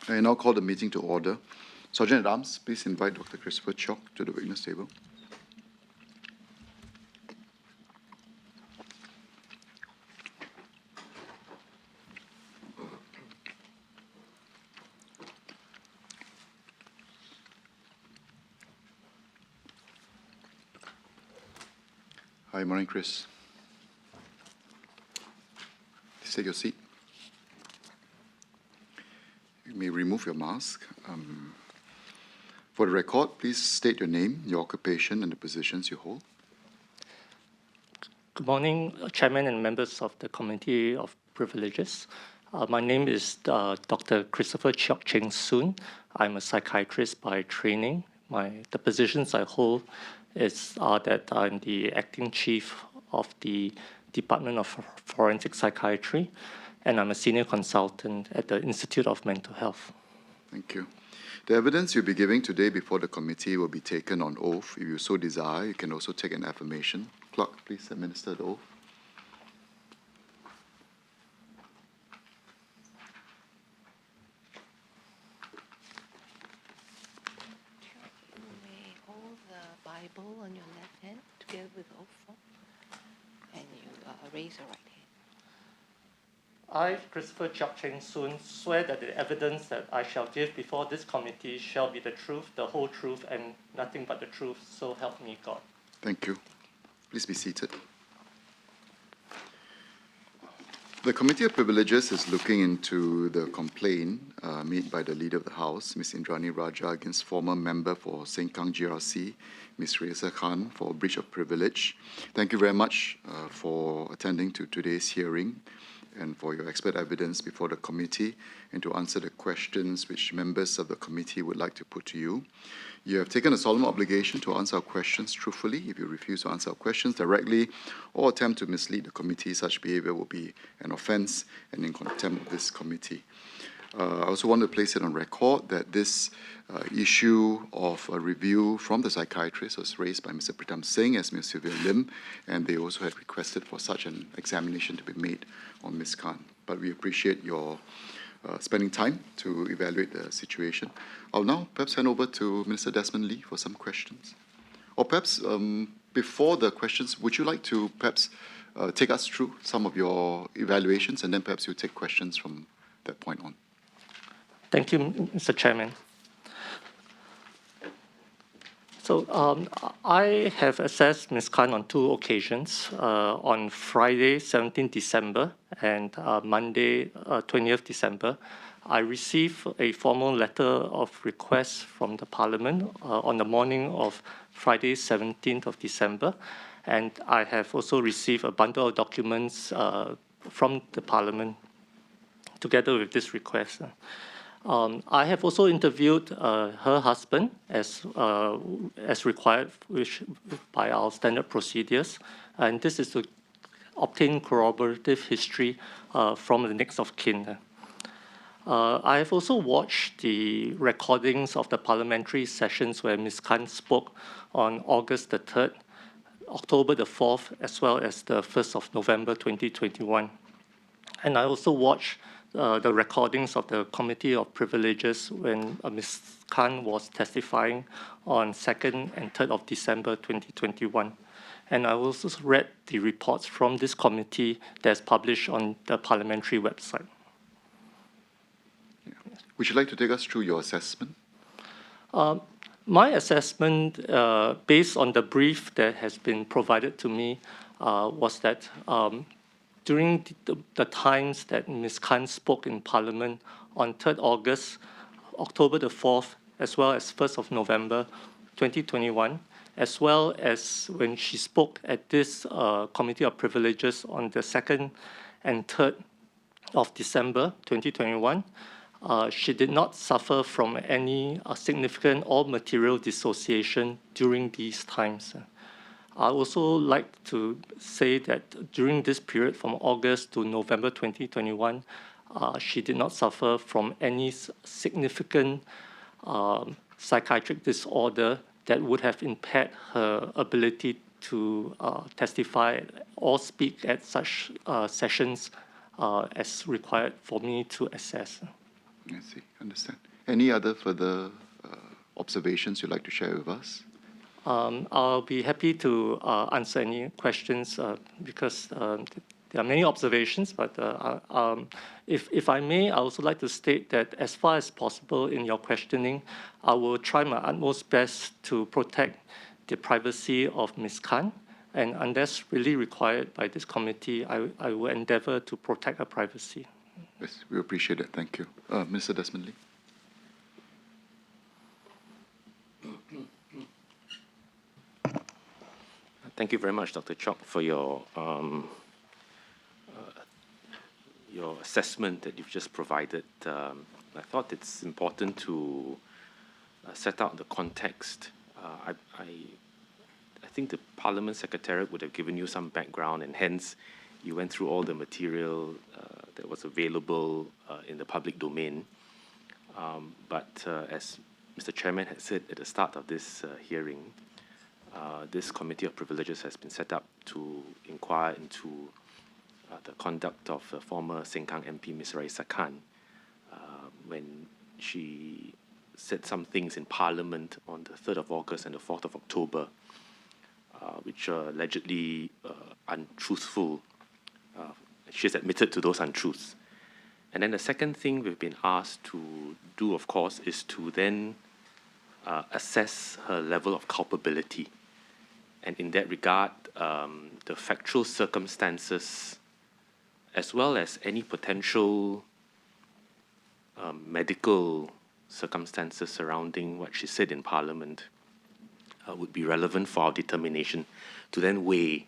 I now call the meeting to order. Sergeant at Arms, please invite Dr. Christopher Cheok to the witness table. Hi, morning, Chris. Please take your seat. You may remove your mask. For the record, please state your name, your occupation, and the positions you hold. Good morning, Chairman and members of the Committee of Privileges. My name is Dr. Christopher Cheok Cheng Soon. I'm a psychiatrist by training. The positions I hold are that I'm the acting chief of the Department of Forensic Psychiatry, and I'm a senior consultant at the Institute of Mental Health. Thank you. The evidence you'll be giving today before the committee will be taken on oath. If you so desire, you can also take an affirmation. Clerk, please administer the oath. You may hold the Bible on your left hand together with the oath, and you raise your right hand. I, Christopher Cheok Cheng Soon, swear that the evidence that I shall give before this committee shall be the truth, the whole truth, and nothing but the truth, so help me God. Thank you. Please be seated. The Committee of Privileges is looking into the complaint made by the Leader of the House, Ms. Indrani Raja, against former member for Sengkang GRC, Ms. Reza Khan, for breach of privilege. Thank you very much for attending to today's hearing and for your expert evidence before the committee and to answer the questions which members of the committee would like to put to you. You have taken a solemn obligation to answer our questions truthfully. If you refuse to answer our questions directly or attempt to mislead the committee, such behavior will be an offense and in contempt of this committee. I also want to place it on record that this issue of a review from the psychiatrist was raised by Mr. Pritam Singh as Ms. Sylvia Lim, and they also had requested for such an examination to be made on Ms. Khan. But we appreciate your spending time to evaluate the situation. I'll now perhaps hand over to Minister Desmond Lee for some questions. Or perhaps before the questions, would you like to perhaps take us through some of your evaluations, and then perhaps you'll take questions from that point on. Thank you, Mr. Chairman. So I have assessed Ms. Khan on two occasions, on Friday, 17 December, and Monday, 20th December. I received a formal letter of request from the Parliament on the morning of Friday, 17th of December, and I have also received a bundle of documents from the Parliament together with this request. I have also interviewed her husband as required by our standard procedures, and this is to obtain corroborative history from the next of kin. I have also watched the recordings of the parliamentary sessions where Ms. Khan spoke on August the 3rd, October the 4th, as well as the 1st of November 2021. And I also watched the recordings of the Committee of Privileges when Ms. Khan was testifying on 2nd and 3rd of December 2021. And I also read the reports from this committee that's published on the parliamentary website. Yeah. Would you like to take us through your assessment? My assessment, based on the brief that has been provided to me, was that during the times that Ms. Khan spoke in Parliament on 3rd August, October the 4th, as well as 1st of November 2021, as well as when she spoke at this Committee of Privileges on the 2nd and 3rd of December 2021, she did not suffer from any significant or material dissociation during these times. I also like to say that during this period from August to November 2021, she did not suffer from any significant psychiatric disorder that would have impaired her ability to testify or speak at such sessions as required for me to assess. I see. Understand. Any other further observations you'd like to share with us? I'll be happy to answer any questions because there are many observations, but if I may, I also like to state that as far as possible in your questioning, I will try my utmost best to protect the privacy of Ms. Khan, and unless really required by this committee, I will endeavor to protect her privacy. Yes, we appreciate it. Thank you. Mr. Desmond Lee. Thank you very much, Dr. Chok, for your assessment that you've just provided. I thought it's important to set out the context. I think the Parliament Secretariat would have given you some background, and hence you went through all the material that was available in the public domain. But as Mr. Chairman had said at the start of this hearing, this Committee of Privileges has been set up to inquire into the conduct of former Sengkang MP, Ms. Raeesah Khan, when she said some things in Parliament on the 3rd of August and the 4th of October, which are allegedly untruthful. She's admitted to those untruths. And then the second thing we've been asked to do, of course, is to then assess her level of culpability. And in that regard, the factual circumstances, as well as any potential medical circumstances surrounding what she said in Parliament, would be relevant for our determination to then weigh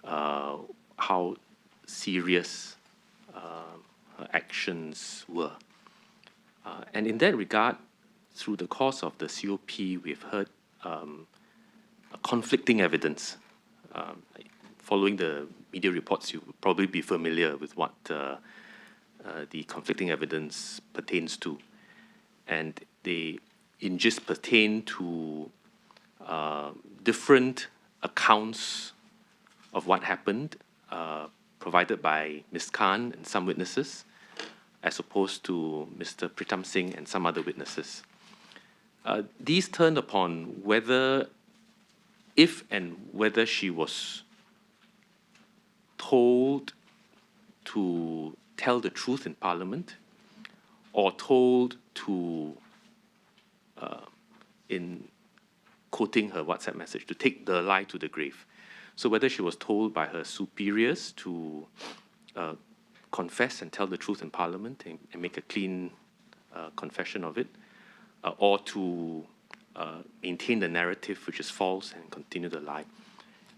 how serious her actions were. And in that regard, through the course of the COP, we've heard conflicting evidence. Following the media reports, you will probably be familiar with what the conflicting evidence pertains to. And they, in gist, pertain to different accounts of what happened, provided by Ms. Khan and some witnesses, as opposed to Mr. Pritam Singh and some other witnesses. These turn upon whether, if and whether she was told to tell the truth in Parliament, or told to, in quoting her WhatsApp message, to take the lie to the grave. So whether she was told by her superiors to confess and tell the truth in Parliament and make a clean confession of it, or to maintain the narrative which is false and continue the lie.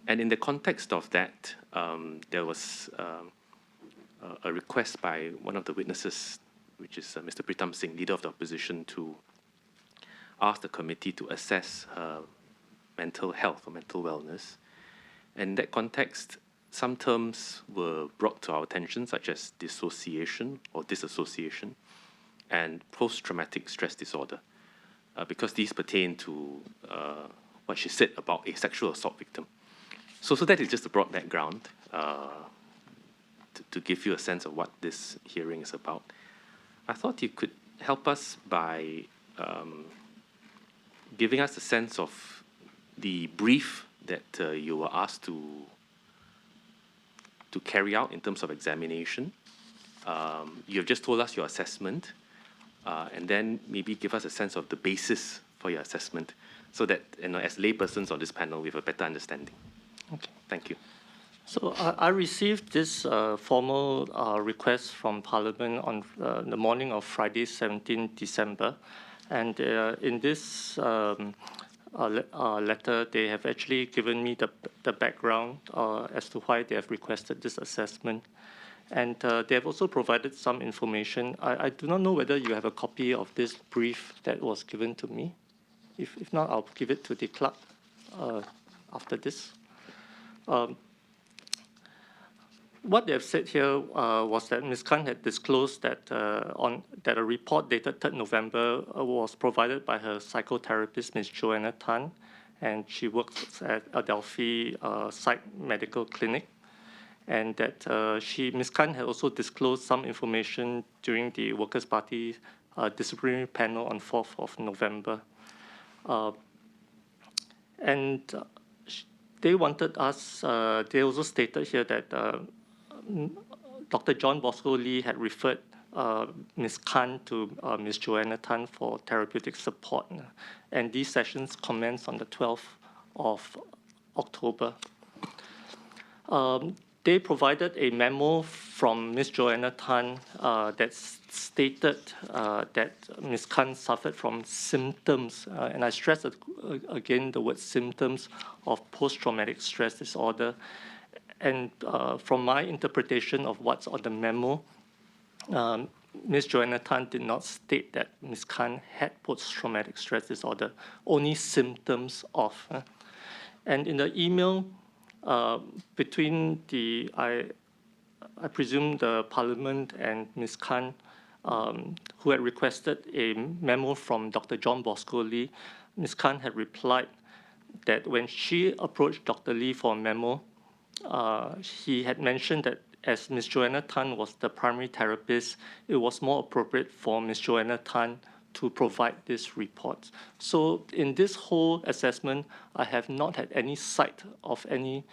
And in the context of that, there was a request by one of the witnesses, which is Mr. Pritam Singh, leader of the opposition, to ask the committee to assess her mental health or mental wellness. And in that context, some terms were brought to our attention, such as dissociation or disassociation and post-traumatic stress disorder, because these pertain to what she said about a sexual assault victim. So that is just a broad background to give you a sense of what this hearing is about. I thought you could help us by giving us a sense of the brief that you were asked to carry out in terms of examination. You have just told us your assessment, and then maybe give us a sense of the basis for your assessment, so that, you know, as laypersons on this panel, we have a better understanding. Okay. Thank you. So I received this formal request from Parliament on the morning of Friday, 17 December. And in this letter, they have actually given me the background as to why they have requested this assessment. And they have also provided some information. I do not know whether you have a copy of this brief that was given to me. If not, I'll give it to the clerk after this. What they have said here was that Ms. Khan had disclosed that that a report dated 3rd November was provided by her psychotherapist, Ms. Joanna Tan, and she works at Adelphi Psych Medical Clinic, and that Ms. Khan had also disclosed some information during the Workers' Party disciplinary panel on 4th of November. They wanted us, they also stated here that Dr. John Bosco Lee had referred Ms. Khan to Ms. Joanna Tan for therapeutic support. And these sessions commence on the 12th of October. They provided a memo from Ms. Joanna Tan that stated that Ms. Khan suffered from symptoms, and I stress again the word symptoms of post-traumatic stress disorder. And from my interpretation of what's on the memo, Ms. Joanna Tan did not state that Ms. Khan had post-traumatic stress disorder, only symptoms of. And in the email between I presume the Parliament and Ms. Khan, who had requested a memo from Dr. John Bosco Lee, Ms. Khan had replied that when she approached Dr. Lee for a memo, he had mentioned that as Ms. Joanna Tan was the primary therapist, it was more appropriate for Ms. Joanna Tan to provide this report. So in this whole assessment, I have not had any sight of any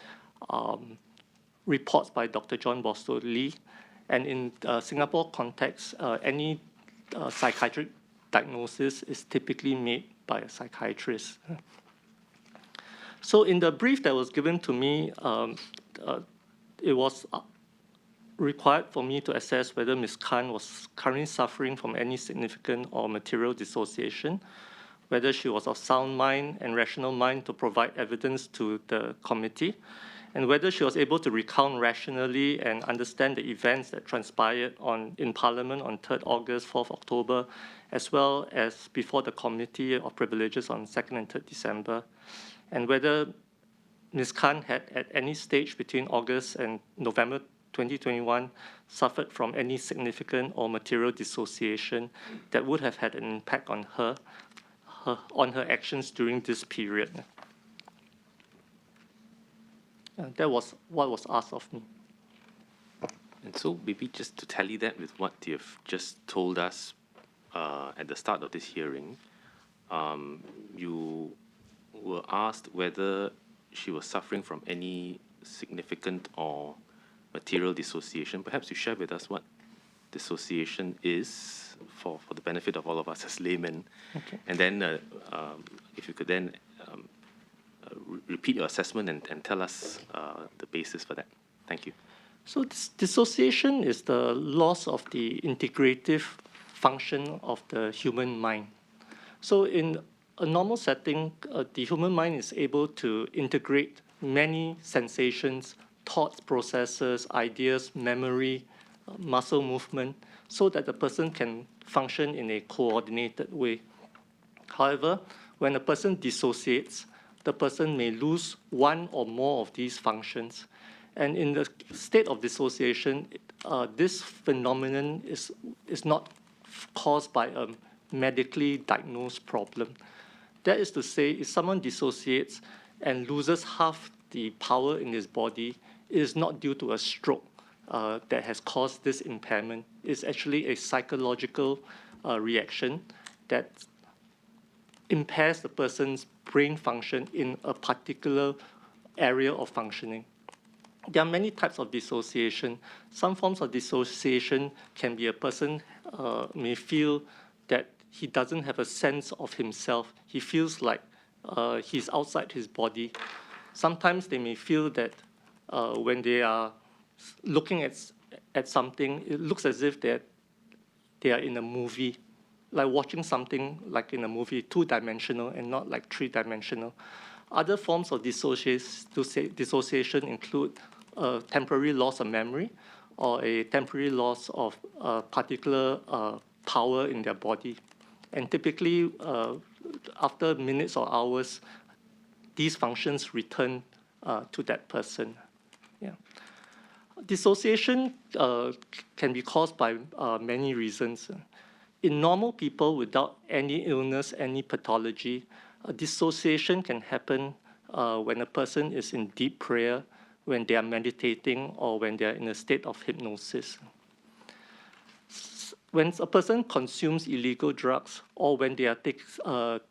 reports by Dr. John Bosco Lee. And in Singapore context, any psychiatric diagnosis is typically made by a psychiatrist. So in the brief that was given to me, it was required for me to assess whether Ms. Khan was currently suffering from any significant or material dissociation, whether she was of sound mind and rational mind to provide evidence to the committee, and whether she was able to recount rationally and understand the events that transpired in Parliament on 3rd August, 4th October, as well as before the Committee of Privileges on 2nd and 3rd December, and whether Ms. Khan had at any stage between August and November 2021 suffered from any significant or material dissociation that would have had an impact on her actions during this period. That was what was asked of me. And so maybe just to tally that with what you've just told us at the start of this hearing, you were asked whether she was suffering from any significant or material dissociation. Perhaps you share with us what dissociation is for the benefit of all of us as laymen. Okay. And then if you could then repeat your assessment and tell us the basis for that. Thank you. So dissociation is the loss of the integrative function of the human mind. So in a normal setting, the human mind is able to integrate many sensations, thoughts, processes, ideas, memory, muscle movement, so that the person can function in a coordinated way. However, when a person dissociates, the person may lose one or more of these functions. And in the state of dissociation, this phenomenon is not caused by a medically diagnosed problem. That is to say, if someone dissociates and loses half the power in his body, it is not due to a stroke that has caused this impairment. It's actually a psychological reaction that impairs the person's brain function in a particular area of functioning. There are many types of dissociation. Some forms of dissociation can be a person may feel that he doesn't have a sense of himself. He feels like he's outside his body. Sometimes they may feel that when they are looking at something, it looks as if they are in a movie, like watching something like in a movie, two-dimensional and not like three-dimensional. Other forms of dissociation include temporary loss of memory or a temporary loss of particular power in their body. And typically, after minutes or hours, these functions return to that person. Yeah. Dissociation can be caused by many reasons. In normal people without any illness, any pathology, dissociation can happen when a person is in deep prayer, when they are meditating, or when they are in a state of hypnosis. when a person consumes illegal drugs or when they are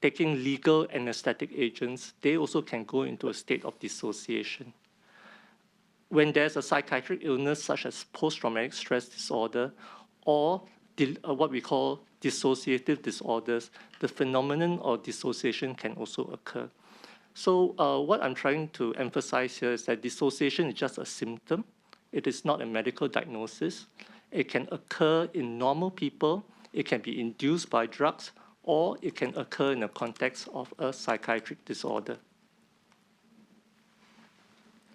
taking legal anesthetic agents, they also can go into a state of dissociation. When there's a psychiatric illness such as post-traumatic stress disorder or what we call dissociative disorders, the phenomenon of dissociation can also occur. So what I'm trying to emphasize here is that dissociation is just a symptom. It is not a medical diagnosis. It can occur in normal people. It can be induced by drugs, or it can occur in the context of a psychiatric disorder.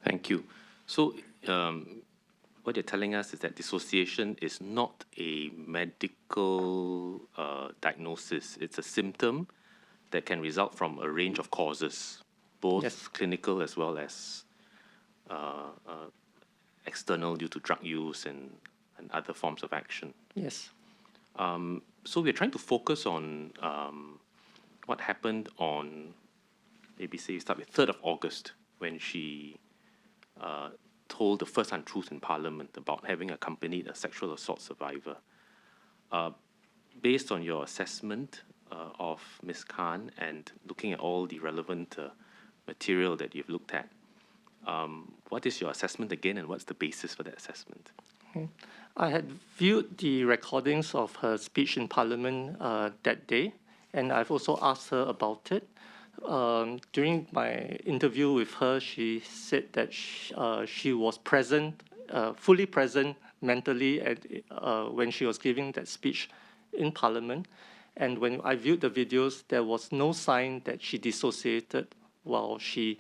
Thank you. So what you're telling us is that dissociation is not a medical diagnosis. It's a symptom that can result from a range of causes, both Yes. clinical as well as external due to drug use and other forms of action. Yes. So we're trying to focus on what happened on, maybe say, start with 3rd of August, when she told the first untruth in Parliament about having accompanied a sexual assault survivor. Based on your assessment of Ms. Khan and looking at all the relevant material that you've looked at, what is your assessment again, and what's the basis for that assessment? I had viewed the recordings of her speech in Parliament that day, and I've also asked her about it. During my interview with her, she said that she was present, fully present mentally when she was giving that speech in Parliament. And when I viewed the videos, there was no sign that she dissociated while she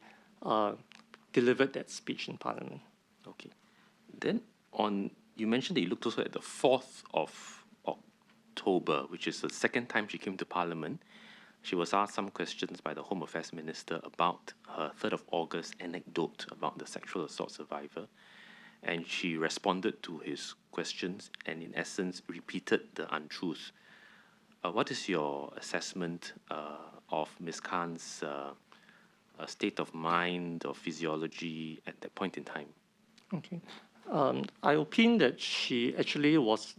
delivered that speech in Parliament. Okay. Then you mentioned that you looked also at the 4th of October, which is the second time she came to Parliament. She was asked some questions by the Home Affairs Minister about her 3rd of August anecdote about the sexual assault survivor. And she responded to his questions and, in essence, repeated the untruth. What is your assessment of Ms. Khan's state of mind or physiology at that point in time? Okay. I opine that she actually was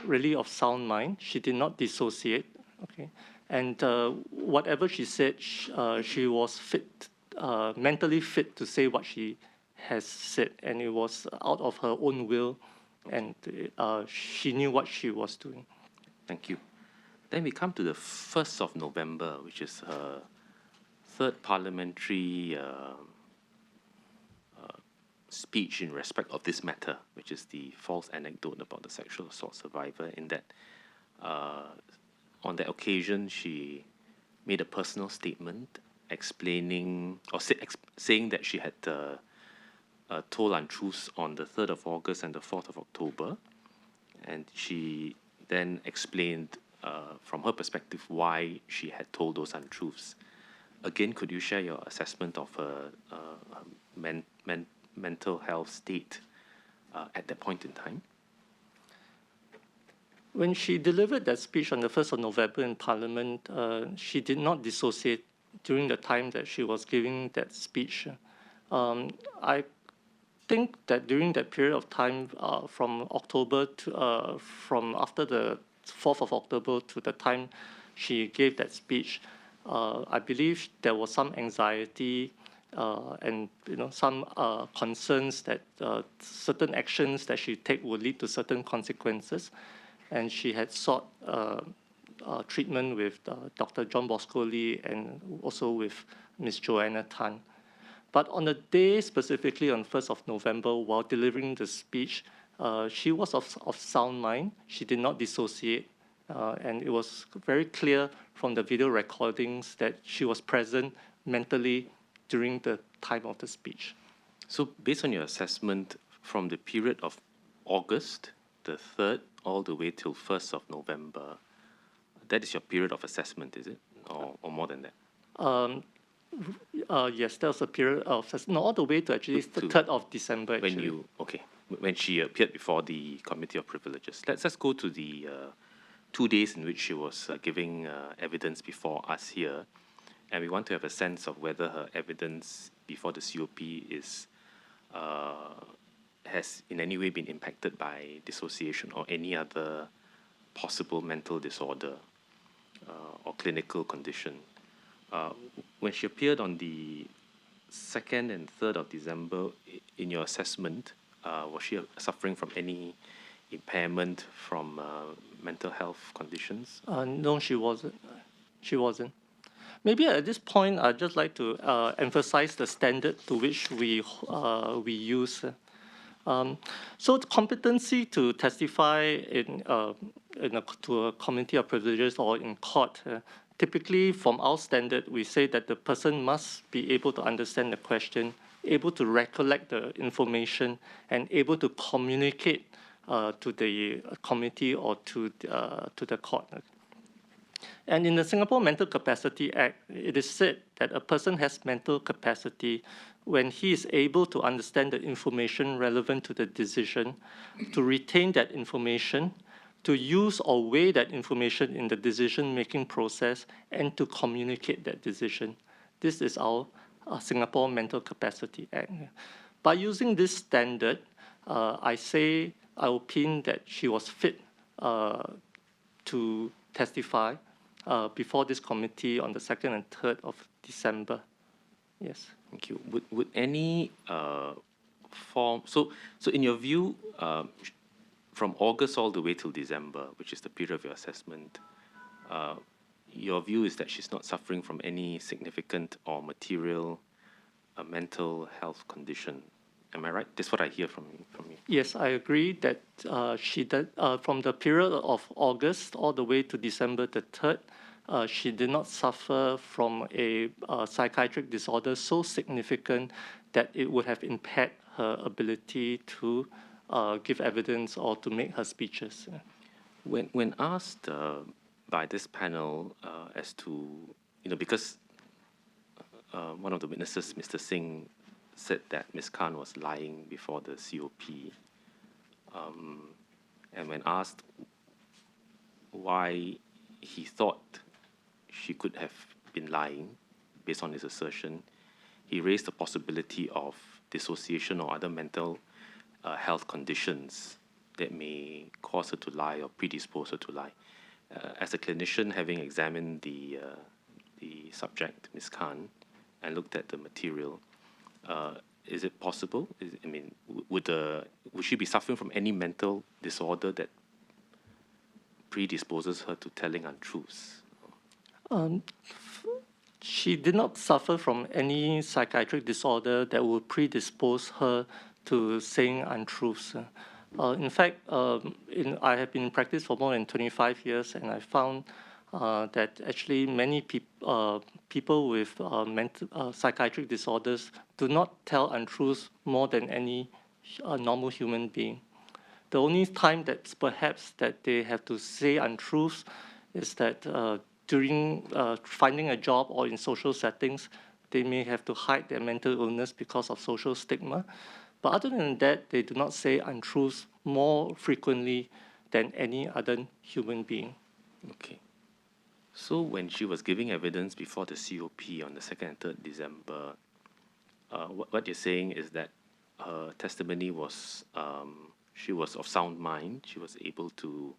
really of sound mind. She did not dissociate. Okay. And whatever she said, she was fit, mentally fit to say what she has said, and it was out of her own will, and she knew what she was doing. Thank you. Then we come to the 1st of November, which is her 3rd parliamentary speech in respect of this matter, which is the false anecdote about the sexual assault survivor. In that, on that occasion, she made a personal statement explaining or saying that she had told untruths on the 3rd of August and the 4th of October, and she then explained from her perspective why she had told those untruths. Again, could you share your assessment of her mental health state at that point in time? When she delivered that speech on the 1st of November in Parliament, she did not dissociate during the time that she was giving that speech. I think that during that period of time, from October to from after the 4th of October to the time she gave that speech, I believe there was some anxiety and some concerns that certain actions that she take would lead to certain consequences, and she had sought treatment with Dr. John Bosco Lee and also with Ms. Joanna Tan. But on the day specifically on 1st of November, while delivering the speech, she was of sound mind. She did not dissociate, and it was very clear from the video recordings that she was present mentally during the time of the speech. So based on your assessment, from the period of August, the 3rd, all the way till 1st of November, that is your period of assessment, is it? Or more than that? Yes, that was a period of, no, all the way to actually the 3rd of December, actually. When she appeared before the Committee of Privileges. Let's go to the 2 days in which she was giving evidence before us here. And we want to have a sense of whether her evidence before the COP is has in any way been impacted by dissociation or any other possible mental disorder or clinical condition. When she appeared on the 2nd and 3rd of December, in your assessment, was she suffering from any impairment from mental health conditions? No, she wasn't. She wasn't. Maybe at this point, I'd just like to emphasize the standard to which we use. So the competency to testify to a committee of privileges or in court, typically from our standard, we say that the person must be able to understand the question, able to recollect the information, and able to communicate to the committee or to the court. And in the Singapore Mental Capacity Act, it is said that a person has mental capacity when he is able to understand the information relevant to the decision, to retain that information, to use or weigh that information in the decision-making process, and to communicate that decision. This is our Singapore Mental Capacity Act. By using this standard, I opine that she was fit to testify before this committee on the 2nd and 3rd of December. Yes. Thank you. Would any form, so in your view, from August all the way till December, which is the period of your assessment, your view is that she's not suffering from any significant or material mental health condition. Am I right? That's what I hear from you. Yes, I agree that she did, from the period of August all the way to December the 3rd, she did not suffer from a psychiatric disorder so significant that it would have impaired her ability to give evidence or to make her speeches. When asked by this panel as to, because one of the witnesses, Mr. Singh, said that Ms. Khan was lying before the COP, and when asked why he thought she could have been lying based on his assertion, he raised the possibility of dissociation or other mental health conditions that may cause her to lie or predispose her to lie. As a clinician, having examined the subject, Ms. Khan, and looked at the material, is it possible? Would she be suffering from any mental disorder that predisposes her to telling untruths? She did not suffer from any psychiatric disorder that would predispose her to saying untruths. In fact, I have been in practice for more than 25 years, and I found that actually many people with psychiatric disorders do not tell untruths more than any normal human being. The only time that perhaps that they have to say untruths is that during finding a job or in social settings, they may have to hide their mental illness because of social stigma. But other than that, they do not say untruths more frequently than any other human being. Okay. So when she was giving evidence before the COP on the 2nd and 3rd December, what you're saying is that her testimony was, she was of sound mind, she was able to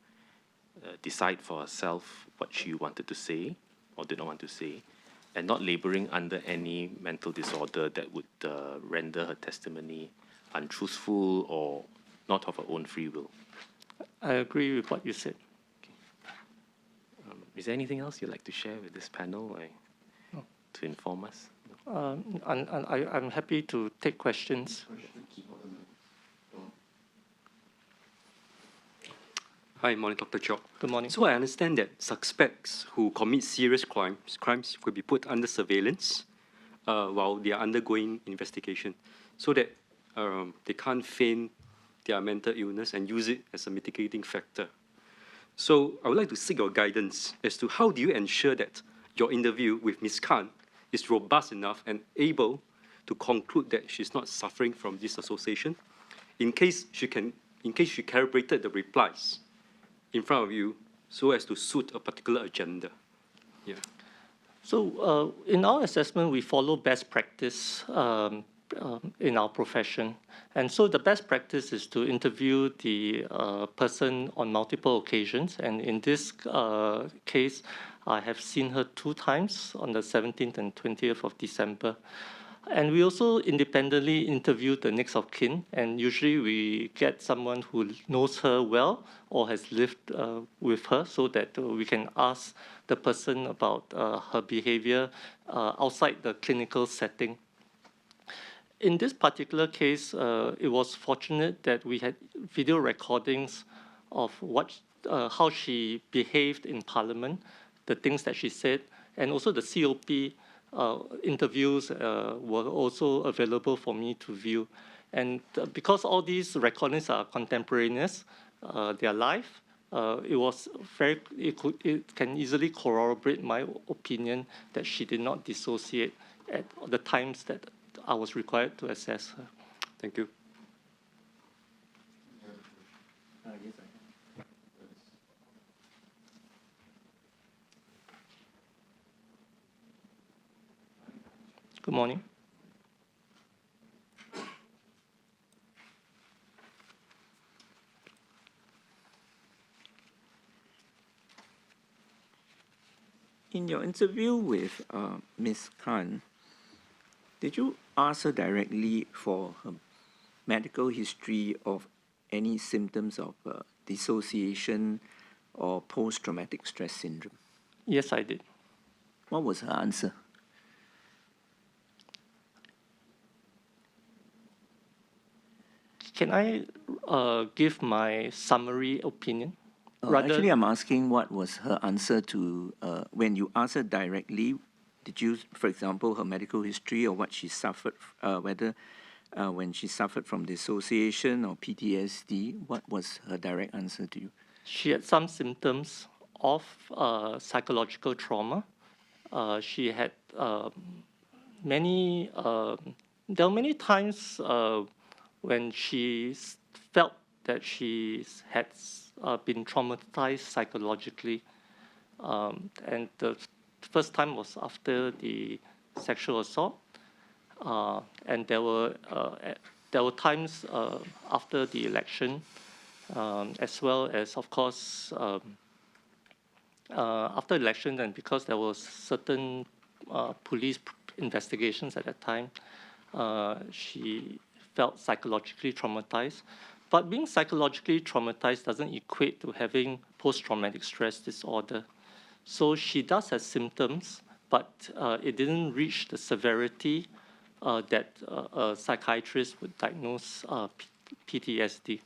decide for herself what she wanted to say or did not want to say, and not laboring under any mental disorder that would render her testimony untruthful or not of her own free will. I agree with what you said. Is there anything else you'd like to share with this panel to inform us? I'm happy to take questions. Hi, morning, Dr. Chok. Good morning. So I understand that suspects who commit serious crimes will be put under surveillance while they are undergoing investigation, so that they can't feign their mental illness and use it as a mitigating factor. So I would like to seek your guidance as to how do you ensure that your interview with Ms. Khan is robust enough and able to conclude that she's not suffering from disassociation, in case she calibrated the replies in front of you so as to suit a particular agenda. Yeah. So in our assessment, we follow best practice in our profession. And so the best practice is to interview the person on multiple occasions. And in this case, I have seen her 2 times on the 17th and 20th of December. And we also independently interview the next of kin, and usually we get someone who knows her well or has lived with her, so that we can ask the person about her behavior outside the clinical setting. In this particular case, it was fortunate that we had video recordings of how she behaved in Parliament, the things that she said, and also the COP interviews were also available for me to view. And because all these recordings are contemporaneous, they are live, it can easily corroborate my opinion that she did not dissociate at the times that I was required to assess her. Thank you. Good morning. In your interview with Ms. Khan, did you ask her directly for her medical history of any symptoms of dissociation or post-traumatic stress syndrome? Yes, I did. What was her answer? Can I give my summary opinion? Actually, I'm asking what was her answer to, when you asked her directly, did you, for example, her medical history or what she suffered, whether when she suffered from dissociation or PTSD, what was her direct answer to you? She had some symptoms of psychological trauma. She had there were many times when she felt that she had been traumatized psychologically. And the first time was after the sexual assault. And there were times after the election, as well as, of course, after election, and because there was certain police investigations at that time, she felt psychologically traumatized. But being psychologically traumatized doesn't equate to having post-traumatic stress disorder. So she does have symptoms, but it didn't reach the severity that a psychiatrist would diagnose PTSD.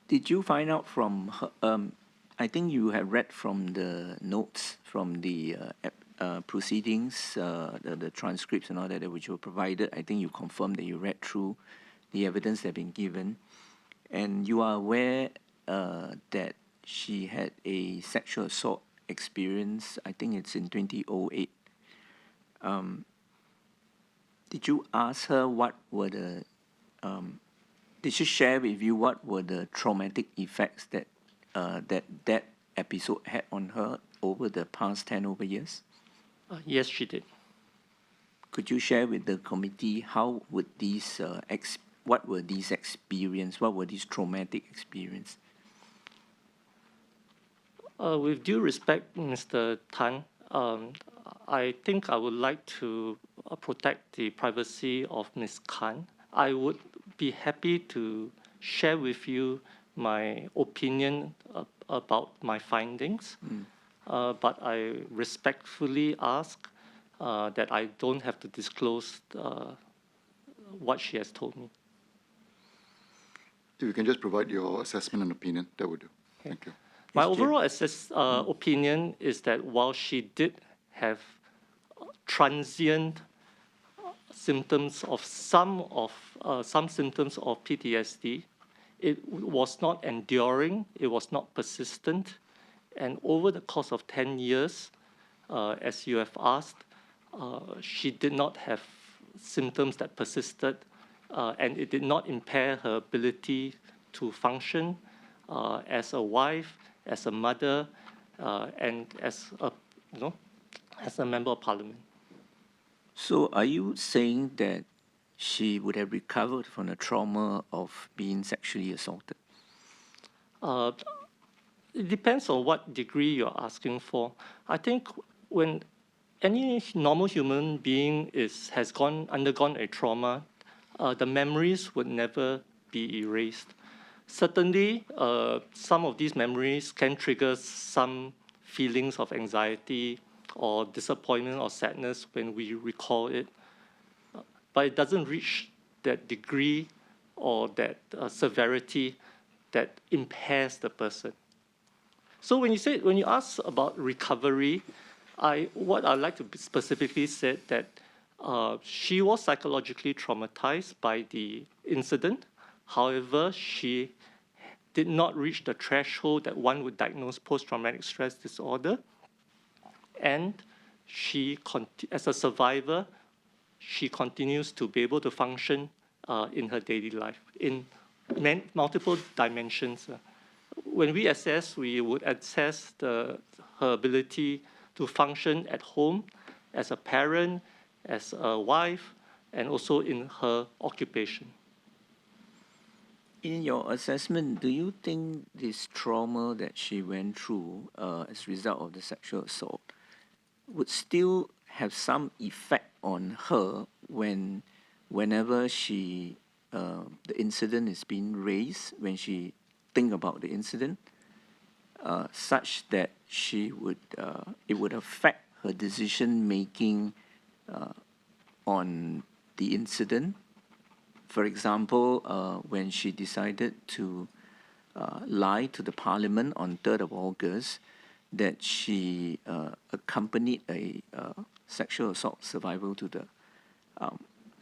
Did you find out from her, I think you have read from the notes from the proceedings, the transcripts and all that which were provided. I think you confirmed that you read through the evidence that had been given, and you are aware that she had a sexual assault experience. I think it's in 2008. Did you ask her what were the did she share with you what were the traumatic effects that that episode had on her over the past 10 over years? Yes, she did. Could you share with the committee how would these what were these experiences? What were these traumatic experiences? With due respect, Mr. Tan, I think I would like to protect the privacy of Ms. Khan. I would be happy to share with you my opinion about my findings, but I respectfully ask that I don't have to disclose what she has told me. If you can just provide your assessment and opinion, that would do. Thank you. My Yes, Jim. overall opinion is that while she did have transient symptoms of some symptoms of PTSD, it was not enduring, it was not persistent, and over the course of 10 years, as you have asked, she did not have symptoms that persisted, and it did not impair her ability to function as a wife, as a mother, and as a as a member of parliament. So are you saying that she would have recovered from the trauma of being sexually assaulted? Uh, it depends on what degree you're asking for. I think when any normal human being has undergone a trauma, the memories would never be erased. Certainly, some of these memories can trigger some feelings of anxiety or disappointment or sadness when we recall it, but it doesn't reach that degree or that severity that impairs the person. So when you ask about recovery, what I'd like to specifically say that she was psychologically traumatized by the incident. However, she did not reach the threshold that one would diagnose post-traumatic stress disorder. And as a survivor, she continues to be able to function in her daily life in multiple dimensions. When we assess, we would assess her ability to function at home as a parent, as a wife, and also in her occupation. In your assessment, do you think this trauma that she went through as a result of the sexual assault would still have some effect on her whenever the incident is being raised, when she think about the incident, such that it would affect her decision making on the incident? For example, when she decided to lie to the parliament on 3rd of August that she accompanied a sexual assault survivor to the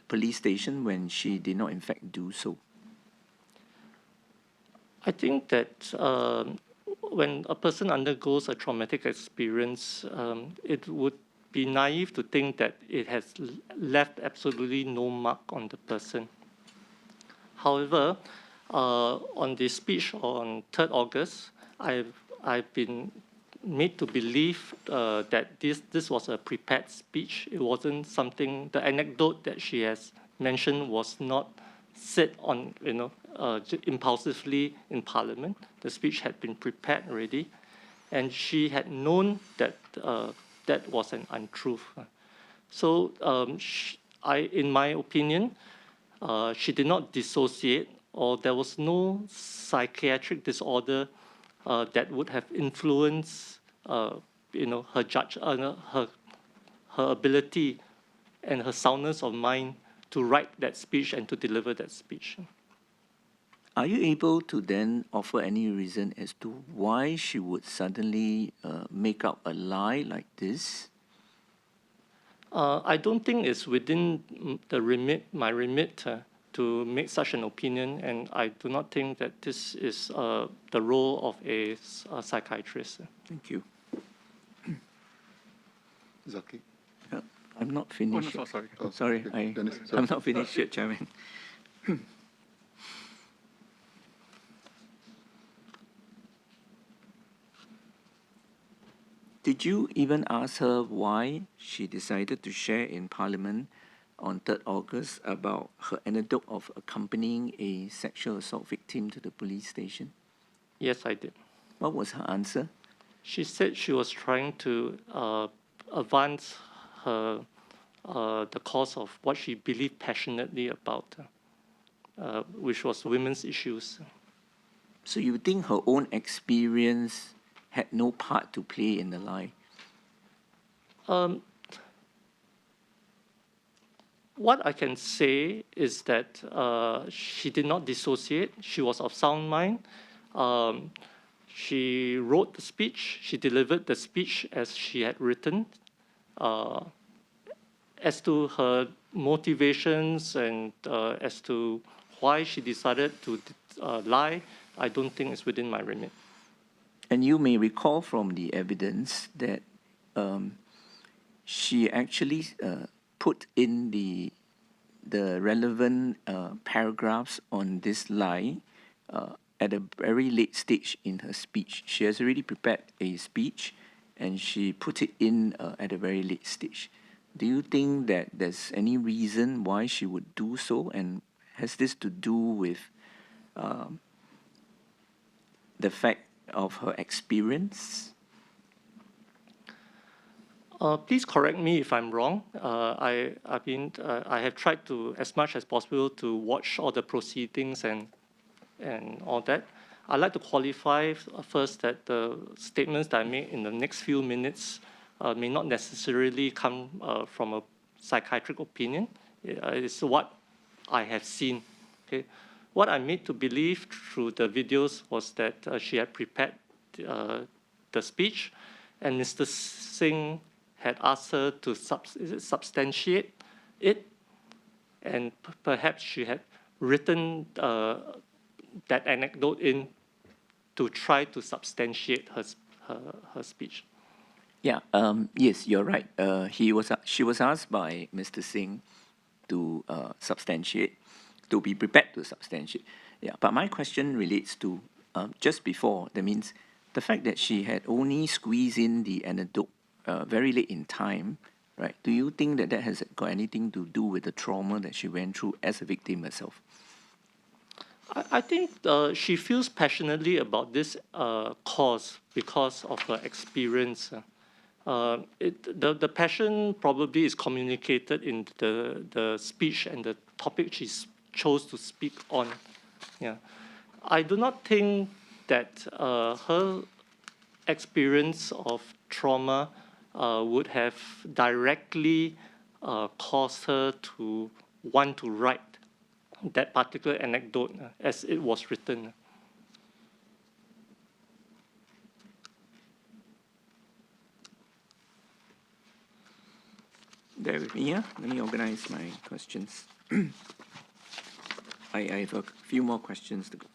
police station when she did not in fact do so. I think that when a person undergoes a traumatic experience, it would be naive to think that it has left absolutely no mark on the person. However, on the speech on 3rd August, I've been made to believe that this was a prepared speech. It wasn't something. The anecdote that she has mentioned was not said on impulsively in Parliament. The speech had been prepared already, and she had known that that was an untruth. So, in my opinion, she did not dissociate, or there was no psychiatric disorder that would have influenced, her ability and her soundness of mind to write that speech and to deliver that speech. Are you able to then offer any reason as to why she would suddenly make up a lie like this? I don't think it's within my remit to make such an opinion, and I do not think that this is the role of a psychiatrist. Thank you. Zaki? I'm not finished. no, sorry. Oh, Sorry, okay. Dennis, sorry. I'm not finished yet, Chairman. Did you even ask her why she decided to share in Parliament on 3rd August about her anecdote of accompanying a sexual assault victim to the police station? Yes, I did. What was her answer? She said she was trying to advance the cause of what she believed passionately about, which was women's issues. So you think her own experience had no part to play in the lie? What I can say is that she did not dissociate. She was of sound mind. She wrote the speech. She delivered the speech as she had written. As to her motivations and as to why she decided to lie, I don't think it's within my remit. And you may recall from the evidence that she actually put in the relevant paragraphs on this lie at a very late stage in her speech. She has already prepared a speech, and she put it in at a very late stage. Do you think that there's any reason why she would do so, and has this to do with the fact of her experience? Please correct me if I'm wrong. I have tried to, as much as possible, to watch all the proceedings and all that. I'd like to qualify first that the statements that I make in the next few minutes may not necessarily come from a psychiatric opinion. It's what I have seen. Okay, what I'm made to believe through the videos was that she had prepared the speech, and Mr. Singh had asked her to substantiate it, and perhaps she had written that anecdote in to try to substantiate her speech. Yeah, yes, you're right. She was asked by Mr. Singh to substantiate, to be prepared to substantiate. Yeah, but my question relates to just before. That means the fact that she had only squeezed in the anecdote very late in time, right? Do you think that that has got anything to do with the trauma that she went through as a victim herself? I think she feels passionately about this cause because of her experience. The passion probably is communicated in the speech and the topic she chose to speak on. Yeah, I do not think that her experience of trauma would have directly caused her to want to write that particular anecdote as it was written. Bear with me, yeah? Let me organize my questions. I have a few more questions to go.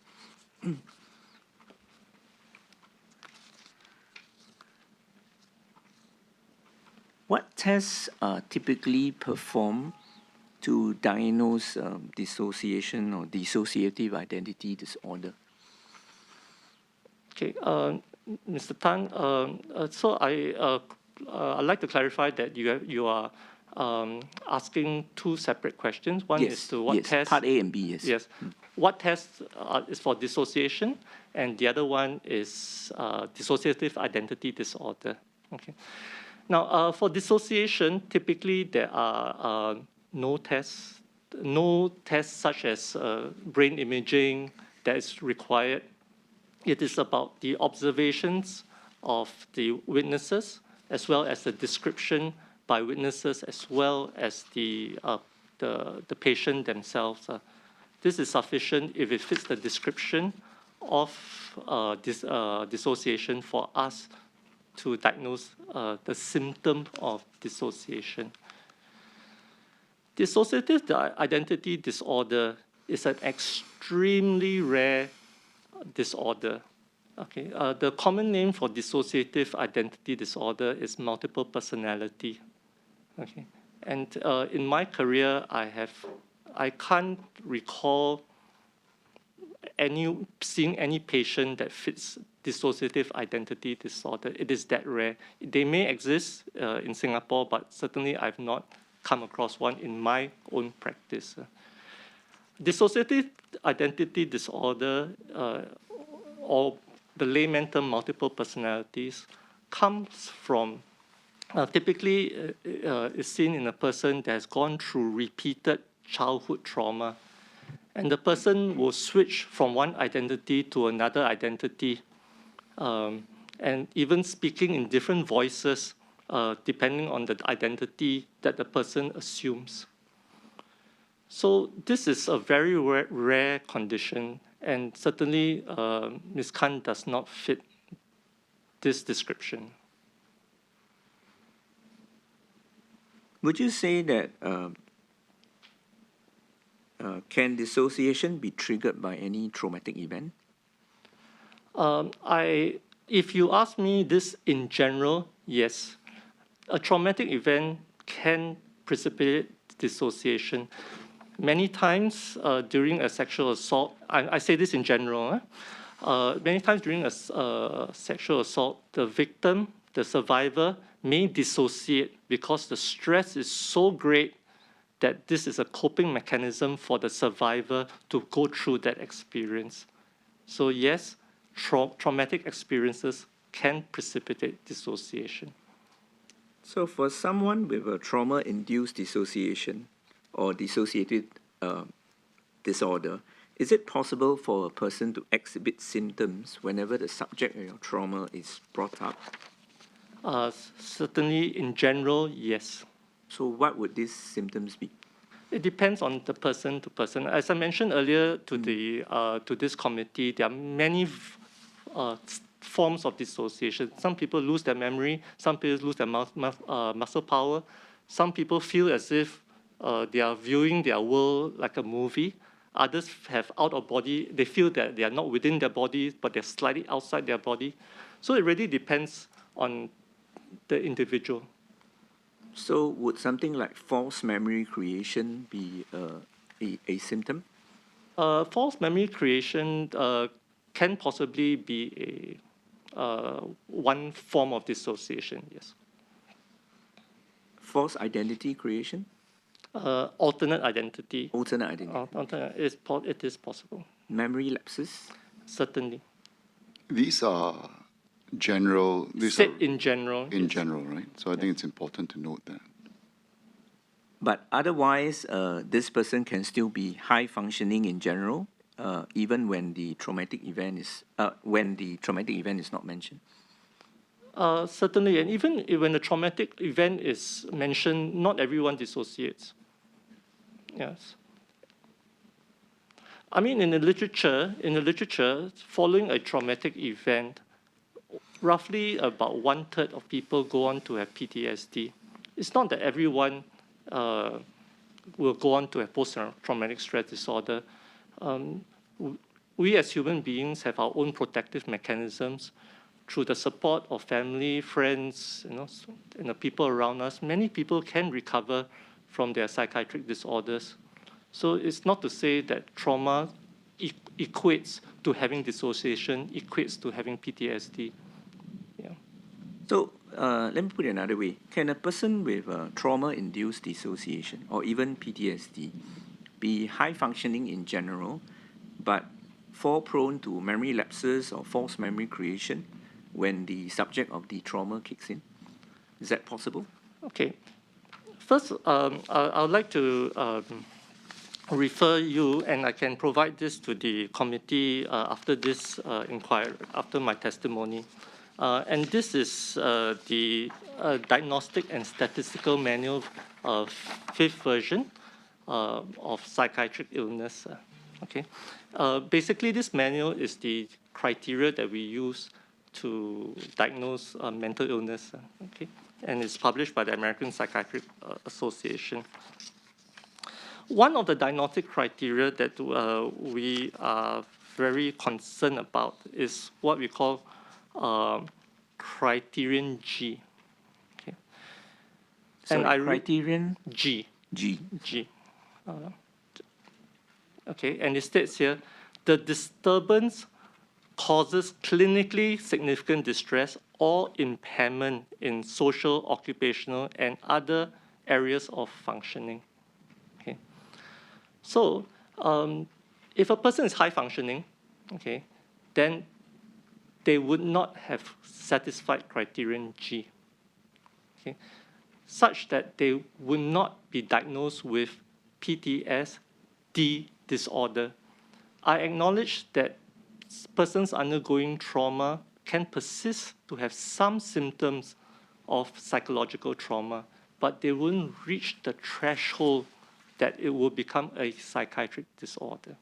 What tests are typically performed to diagnose dissociation or dissociative identity disorder? Okay, Mr. Tan, so I'd like to clarify that you are asking two separate questions. One is to what test. Part A and B, yes. Yes. What test is for dissociation, and the other one is dissociative identity disorder. Okay. Now, for dissociation, typically there are no tests such as brain imaging that is required. It is about the observations of the witnesses, as well as the description by witnesses, as well as the patient themselves. This is sufficient if it fits the description of dissociation for us to diagnose the symptom of dissociation. Dissociative identity disorder is an extremely rare disorder. Okay, the common name for dissociative identity disorder is multiple personality. Okay, and in my career, I can't recall seeing any patient that fits dissociative identity disorder. It is that rare. They may exist in Singapore, but certainly I've not come across one in my own practice. Dissociative identity disorder, or the layman term multiple personalities, comes from, typically is seen in a person that has gone through repeated childhood trauma. And the person will switch from one identity to another identity, and even speaking in different voices, depending on the identity that the person assumes. So this is a very rare condition, and certainly Ms. Khan does not fit this description. Would you say that can dissociation be triggered by any traumatic event? If you ask me this in general, yes. A traumatic event can precipitate dissociation. Many times during a sexual assault, I say this in general, many times during a sexual assault, the victim the survivor may dissociate because the stress is so great that this is a coping mechanism for the survivor to go through that experience. So yes, traumatic experiences can precipitate dissociation. So for someone with a trauma-induced dissociation or dissociative disorder, is it possible for a person to exhibit symptoms whenever the subject of your trauma is brought up? Certainly, in general, yes. So what would these symptoms be? It depends on the person to person. As I mentioned earlier to this committee, there are many forms of dissociation. Some people lose their memory. Some people lose their muscle power. Some people feel as if they are viewing their world like a movie. Others have out of body. They feel that they are not within their body, but they're slightly outside their body. So it really depends on the individual. So would something like false memory creation be a symptom? False memory creation can possibly be one form of dissociation, yes. False identity creation? Alternate identity. Alternate identity. It is possible, Memory lapses? certainly. These are general. These Said are in general. in yes. general, right? So I think it's important to note that. But otherwise, this person can still be high functioning in general, even when the traumatic event is not mentioned. Certainly, and even when the traumatic event is mentioned, not everyone dissociates. Yes. I mean, in the literature, following a traumatic event, roughly about 1/3 of people go on to have PTSD. It's not that everyone will go on to have post-traumatic stress disorder. We as human beings have our own protective mechanisms through the support of family, friends, people around us. Many people can recover from their psychiatric disorders. So it's not to say that trauma equates to having dissociation, equates to having PTSD. Yeah. So let me put it another way. Can a person with trauma-induced dissociation or even PTSD be high functioning in general, but fall prone to memory lapses or false memory creation when the subject of the trauma kicks in? Is that possible? Okay. First, I would like to refer you, and I can provide this to the committee after this inquiry, after my testimony. And this is the Diagnostic and Statistical Manual, 5th version of psychiatric illness. Okay. Basically, this manual is the criteria that we use to diagnose mental illness. Okay. And it's published by the American Psychiatric Association. One of the diagnostic criteria that we are very concerned about is what we call criterion G. Okay. So and I criterion G. G. G. Okay, and it states here, the disturbance causes clinically significant distress or impairment in social, occupational, and other areas of functioning. Okay. So, if a person is high functioning, okay, then they would not have satisfied criterion G, okay, such that they would not be diagnosed with PTSD disorder. I acknowledge that persons undergoing trauma can persist to have some symptoms of psychological trauma, but they wouldn't reach the threshold that it will become a psychiatric disorder.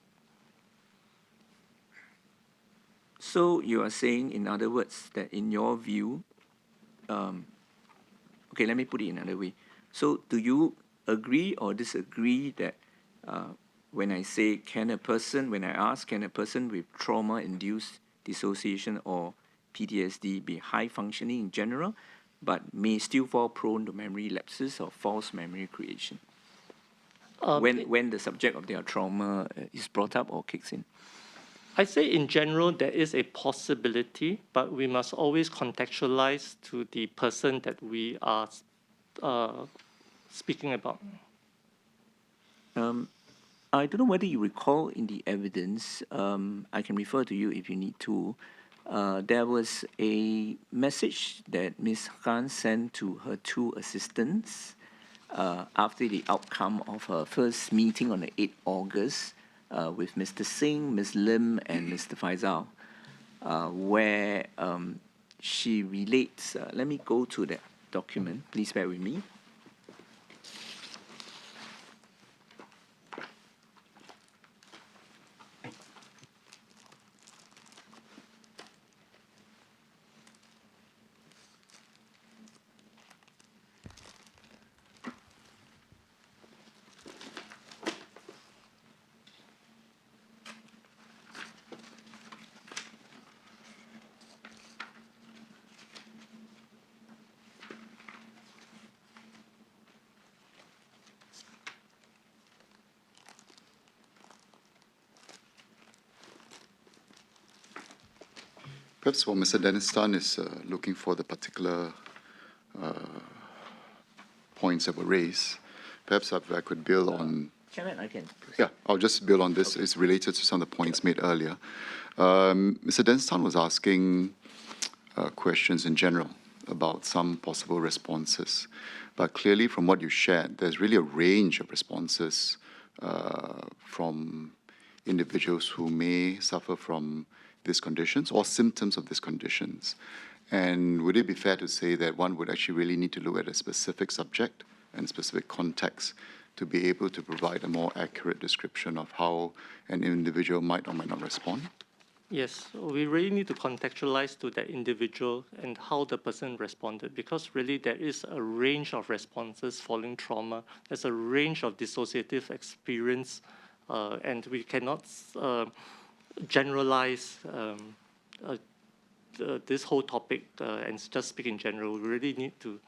So you are saying, in other words, that in your view, okay, let me put it another way. So do you agree or disagree that when I say, can a person with trauma-induced dissociation or PTSD be high functioning in general, but may still fall prone to memory lapses or false memory creation when the subject of their trauma is brought up or kicks in? I say in general there is a possibility, but we must always contextualize to the person that we are speaking about. I don't know whether you recall in the evidence, I can refer to you if you need to. There was a message that Ms. Khan sent to her two assistants after the outcome of her first meeting on the 8th August with Mr. Singh, Ms. Lim, and Mr. Faisal, where she relates, let me go to that document, please bear with me. Perhaps while Mr. Dennis Tan is looking for the particular points that were raised, perhaps if I could build on. Chairman, I can. Yeah, I'll just build on this. It's related to some of the points made earlier. Mr. Dennis Tan was asking questions in general about some possible responses. But clearly, from what you shared, there's really a range of responses from individuals who may suffer from these conditions or symptoms of these conditions. And would it be fair to say that one would actually really need to look at a specific subject and specific context to be able to provide a more accurate description of how an individual might or might not respond? Yes, we really need to contextualize to that individual and how the person responded, because really there is a range of responses following trauma. There's a range of dissociative experience, and we cannot generalize this whole topic and just speak in general. We really need to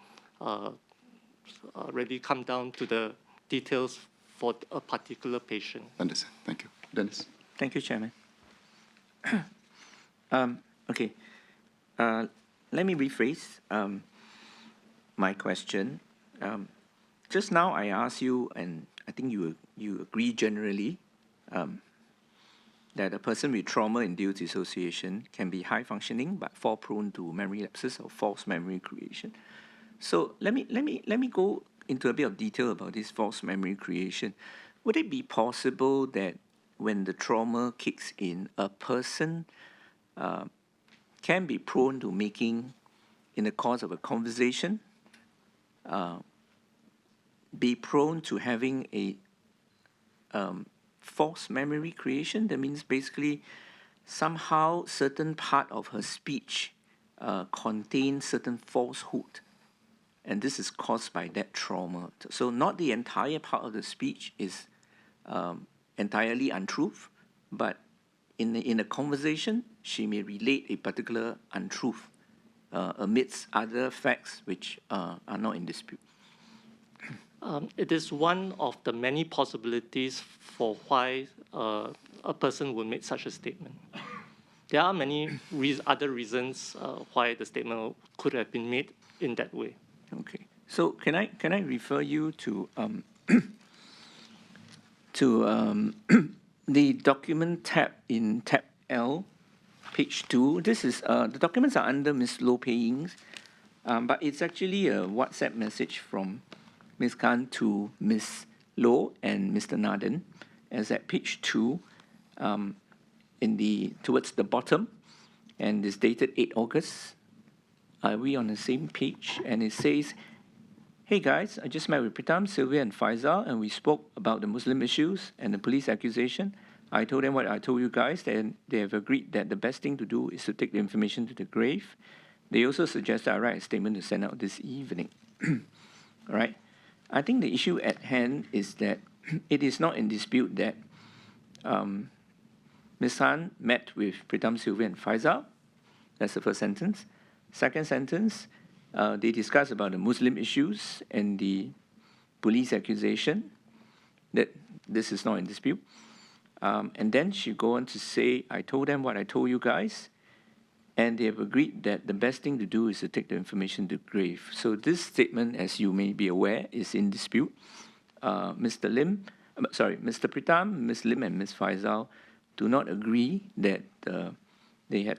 really come down to the details for a particular patient. Understand. Thank you. Dennis? Thank you, Chairman. Okay. Let me rephrase my question. Just now I asked you, and I think you agree generally, that a person with trauma-induced dissociation can be high-functioning but fall prone to memory lapses or false memory creation. So let me go into a bit of detail about this false memory creation. Would it be possible that when the trauma kicks in, a person can be prone to making, in the course of a conversation, be prone to having a false memory creation? That means basically somehow certain part of her speech contains certain falsehood, and this is caused by that trauma. So not the entire part of the speech is entirely untruth, but in a conversation, she may relate a particular untruth amidst other facts which are not in dispute. It is one of the many possibilities for why a person would make such a statement. There are many other reasons why the statement could have been made in that way. Okay. So can I refer you to the document tab in tab L, page 2. This is the documents are under Ms. Loh Pei Ying's, but it's actually a WhatsApp message from Ms. Khan to Ms. Loh and Mr. Naden, as at page 2, towards the bottom, and it's dated 8 August. Are we on the same page? And it says, "Hey guys, I just met with Pritam, Sylvia, and Faisal, and we spoke about the Muslim issues and the police accusation. I told them what I told you guys, and they have agreed that the best thing to do is to take the information to the grave. They also suggested I write a statement to send out this evening." All right. I think the issue at hand is that it is not in dispute that Ms. Han met with Pritam, Sylvia, and Faisal. That's the first sentence. Second sentence, they discussed about the Muslim issues and the police accusation, that this is not in dispute. And then she go on to say, I told them what I told you guys, and they have agreed that the best thing to do is to take the information to grave. So this statement, as you may be aware, is in dispute. Mr. Pritam, Ms. Lim, and Ms. Faisal do not agree that they had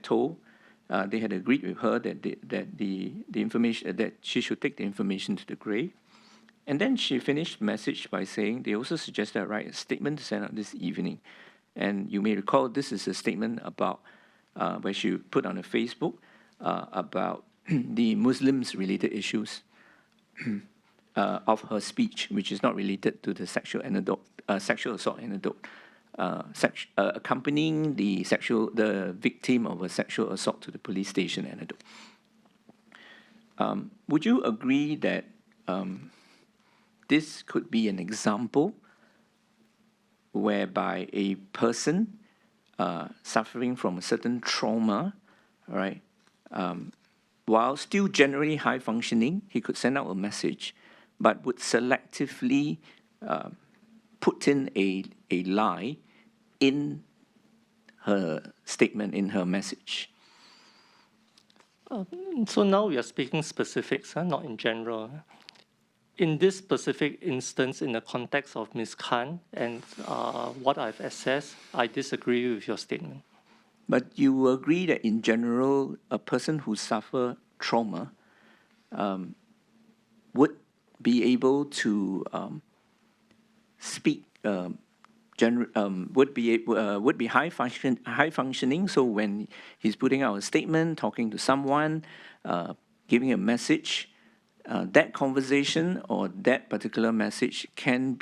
agreed with her that the information that she should take the information to the grave. And then she finished the message by saying they also suggested I write a statement to send out this evening. And you may recall this is a statement about where she put on her Facebook about the Muslims related issues of her speech, which is not related to the sexual assault anecdote, accompanying the victim of a sexual assault to the police station anecdote. Would you agree that this could be an example whereby a person suffering from a certain trauma, right, while still generally high functioning, he could send out a message, but would selectively put in a lie in her statement, in her message? So now we are speaking specifics, not in general. In this specific instance, in the context of Ms. Khan and what I've assessed, I disagree with your statement. But you agree that in general, a person who suffer trauma would be able to speak, would be high functioning. So when he's putting out a statement, talking to someone, giving a message, that conversation or that particular message can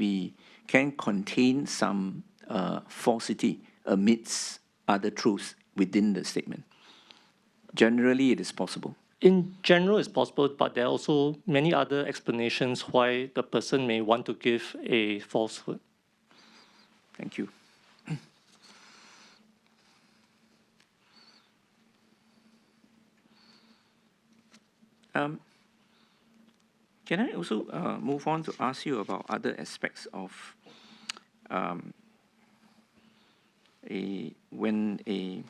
contain some falsity amidst other truths within the statement. Generally, it is possible. In general, it's possible, but there are also many other explanations why the person may want to give a falsehood. Thank you. Can I also move on to ask you about other aspects of when the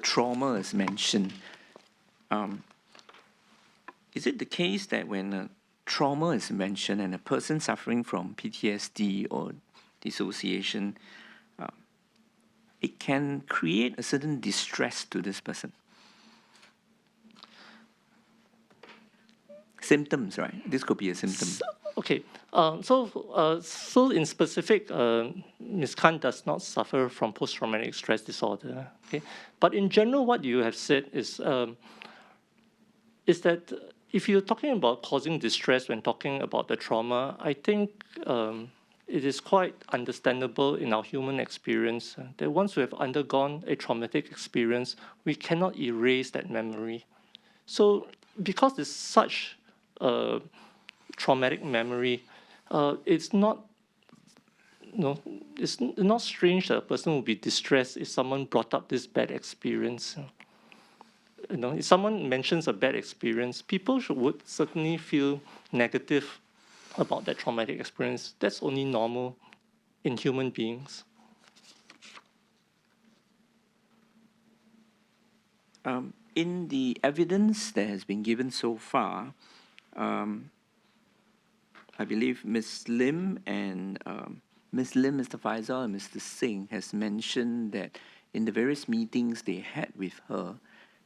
trauma is mentioned? Is it the case that when a trauma is mentioned and a person suffering from PTSD or dissociation, it can create a certain distress to this person? Symptoms, right? This could be a symptom. Okay, so in specific, Ms. Khan does not suffer from post-traumatic stress disorder. Okay, but in general, what you have said is that if you're talking about causing distress when talking about the trauma, I think it is quite understandable in our human experience that once we have undergone a traumatic experience, we cannot erase that memory. So because it's such a traumatic memory, it's not strange that a person will be distressed if someone brought up this bad experience. If someone mentions a bad experience, people would certainly feel negative about that traumatic experience. That's only normal in human beings. In the evidence that has been given so far, I believe Ms. Lim, Mr. Faisal, and Mr. Singh has mentioned that in the various meetings they had with her,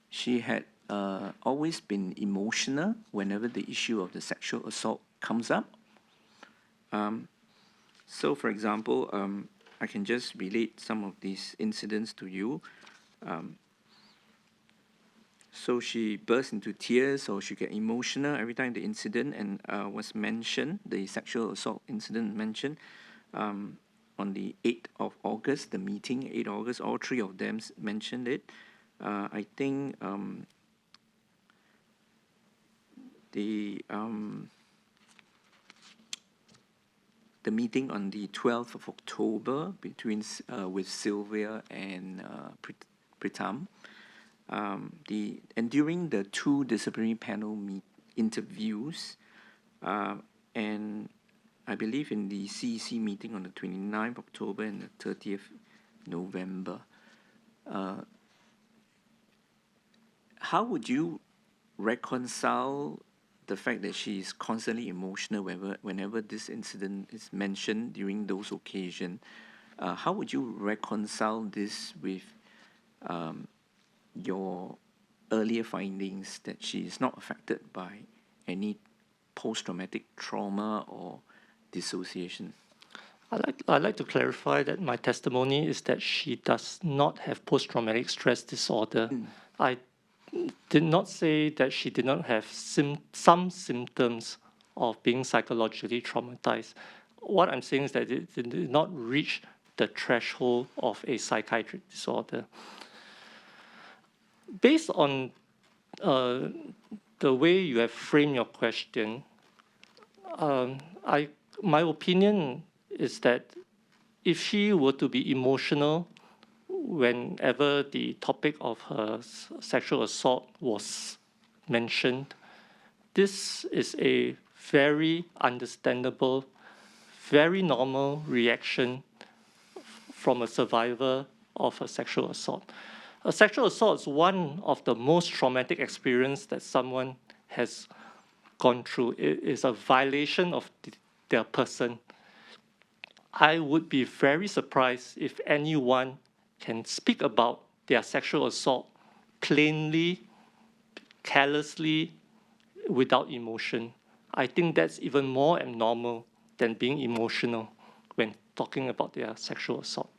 she had always been emotional whenever the issue of the sexual assault comes up. So, for example, I can just relate some of these incidents to you. So she burst into tears or she get emotional every time the incident was mentioned, the sexual assault incident mentioned. On the 8th of August, the meeting, 8th August, all three of them mentioned it. I think the meeting on the 12th of October between with Sylvia and Pritam, and during the two disciplinary panel interviews, and I believe in the CEC meeting on the 29th of October and the November. How would you reconcile the fact that she is constantly emotional whenever this incident is mentioned during those occasions? How would you reconcile this with your earlier findings that she is not affected by any post-traumatic trauma or dissociation? I'd like to clarify that my testimony is that she does not have post-traumatic stress disorder. I did not say that she did not have some symptoms of being psychologically traumatized. What I'm saying is that it did not reach the threshold of a psychiatric disorder. Based on the way you have framed your question, my opinion is that if she were to be emotional whenever the topic of her sexual assault was mentioned, this is a very understandable, very normal reaction from a survivor of a sexual assault. A sexual assault is one of the most traumatic experiences that someone has gone through. It is a violation of their person. I would be very surprised if anyone can speak about their sexual assault plainly, carelessly, without emotion. I think that's even more abnormal than being emotional when talking about their sexual assault.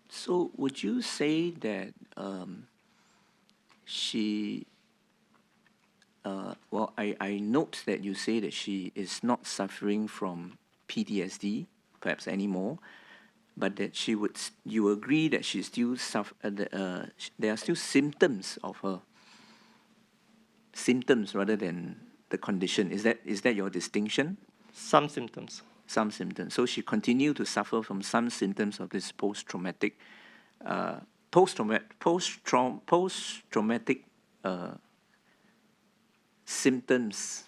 So would you say that I note that you say that she is not suffering from PTSD, perhaps anymore, but that you agree that she still there are still symptoms of her symptoms rather than the condition. Is that your distinction? Some symptoms. Some symptoms. So she continued to suffer from some symptoms of this post-traumatic symptoms,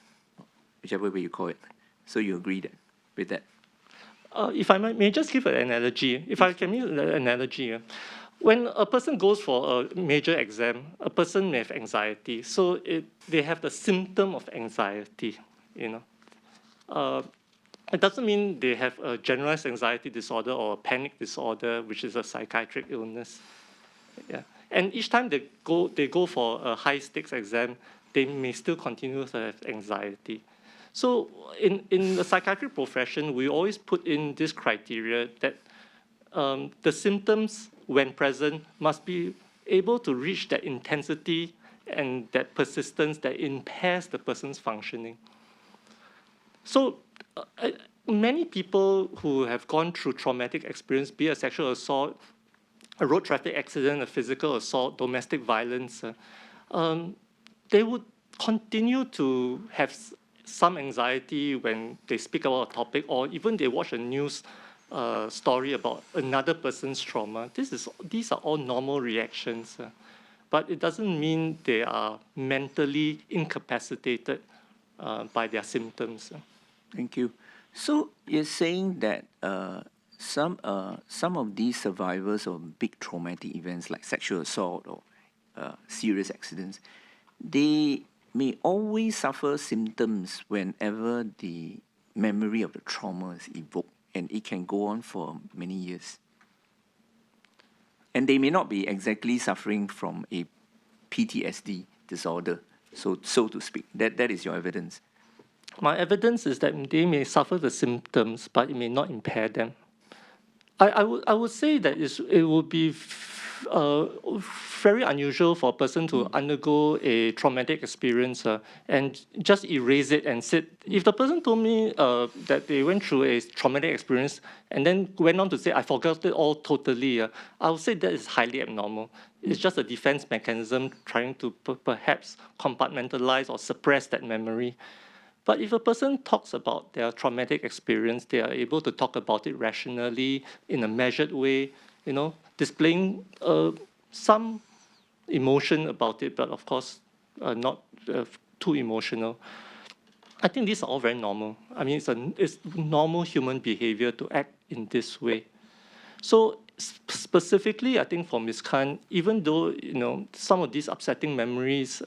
whichever way you call it. So you agree with that? If I may just give an analogy, if I can use an analogy, when a person goes for a major exam, a person may have anxiety, so they have the symptom of anxiety, It doesn't mean they have a generalized anxiety disorder or a panic disorder, which is a psychiatric illness. Yeah. And each time they go for a high-stakes exam, they may still continue to have anxiety. So in the psychiatric profession, we always put in this criteria that the symptoms, when present, must be able to reach that intensity and that persistence that impairs the person's functioning. So many people who have gone through traumatic experience, be it a sexual assault, a road traffic accident, a physical assault, domestic violence, they would continue to have some anxiety when they speak about a topic, or even they watch a news story about another person's trauma. These are all normal reactions, but it doesn't mean they are mentally incapacitated by their symptoms. Thank you. So you're saying that some of these survivors of big traumatic events like sexual assault or serious accidents, they may always suffer symptoms whenever the memory of the trauma is evoked, and it can go on for many years. And they may not be exactly suffering from a PTSD disorder, so to speak. That is your evidence. My evidence is that they may suffer the symptoms, but it may not impair them. I would say that it would be very unusual for a person to undergo a traumatic experience and just erase it and sit. If the person told me that they went through a traumatic experience and then went on to say, I forgot it all totally, I would say that is highly abnormal. It's just a defense mechanism trying to perhaps compartmentalize or suppress that memory. But if a person talks about their traumatic experience, they are able to talk about it rationally, in a measured way, displaying some emotion about it, but of course not too emotional. I think these are all very normal. I mean, it's normal human behavior to act in this way. So Specifically, I think for Ms. Khan, even though some of these upsetting memories,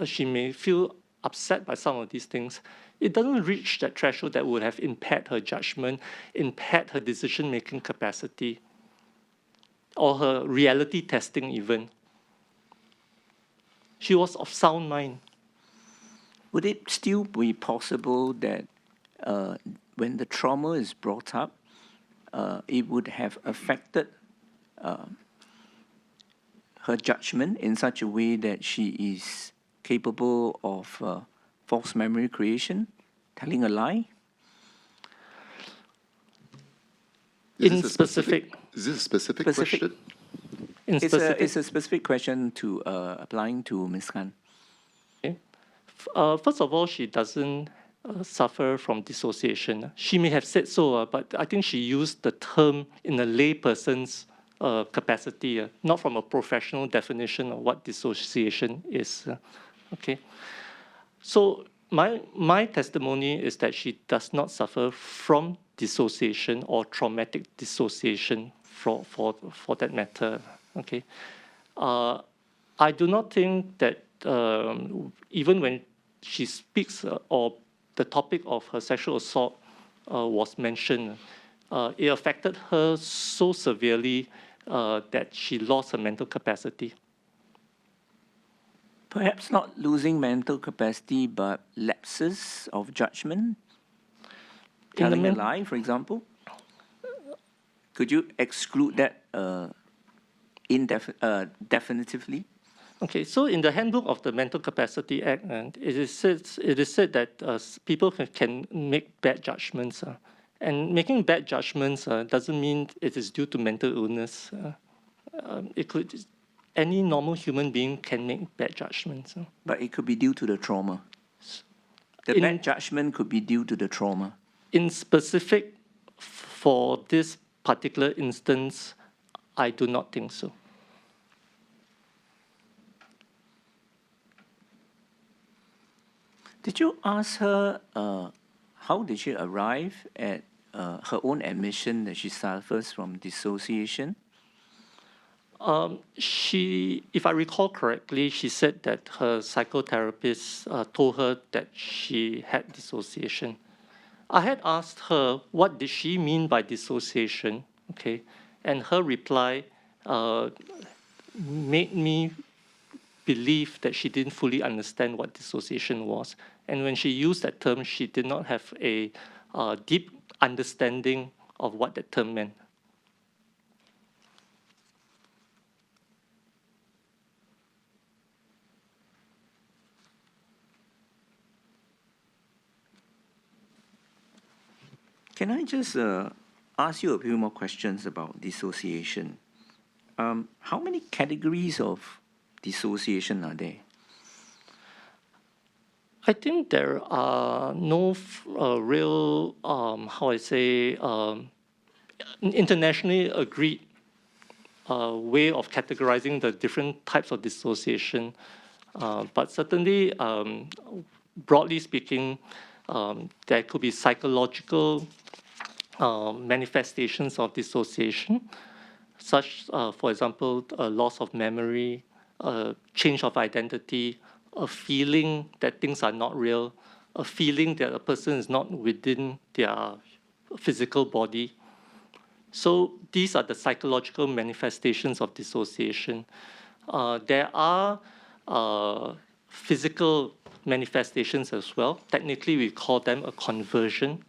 she may feel upset by some of these things, it doesn't reach that threshold that would have impaired her judgment, impaired her decision-making capacity, or her reality testing even. She was of sound mind. Would it still be possible that when the trauma is brought up, it would have affected her judgment in such a way that she is capable of false memory creation, telling a lie? Is In this a specific, Is this a specific Specific. question? in specific, It's a specific question to applying to Ms. Khan. first of all, she doesn't suffer from dissociation. She may have said so, but I think she used the term in a layperson's capacity, not from a professional definition of what dissociation is. Okay. So my testimony is that she does not suffer from dissociation or traumatic dissociation for that matter. Okay. I do not think that even when she speaks or the topic of her sexual assault was mentioned, it affected her so severely that she lost her mental capacity. Perhaps not losing mental capacity, but lapses of judgment, telling a lie, for example. Could you exclude that definitively? Okay, so in the Handbook of the Mental Capacity Act, and it is said that people can make bad judgments, and making bad judgments doesn't mean it is due to mental illness. Any normal human being can make bad judgments. But it could be due to the trauma. The bad judgment could be due to the trauma. In specific, for this particular instance, I do not think so. Did you ask her how did she arrive at her own admission that she suffers from dissociation? If I recall correctly, she said that her psychotherapist told her that she had dissociation. I had asked her what did she mean by dissociation, okay, and her reply made me believe that she didn't fully understand what dissociation was. And when she used that term, she did not have a deep understanding of what that term meant. Can I just ask you a few more questions about dissociation? How many categories of dissociation are there? I think there are no real, internationally agreed way of categorizing the different types of dissociation. But certainly, broadly speaking, there could be psychological manifestations of dissociation, such, for example, a loss of memory, change of identity, a feeling that things are not real, a feeling that a person is not within their physical body. So these are the psychological manifestations of dissociation. There are physical manifestations as well. Technically, we call them a conversion.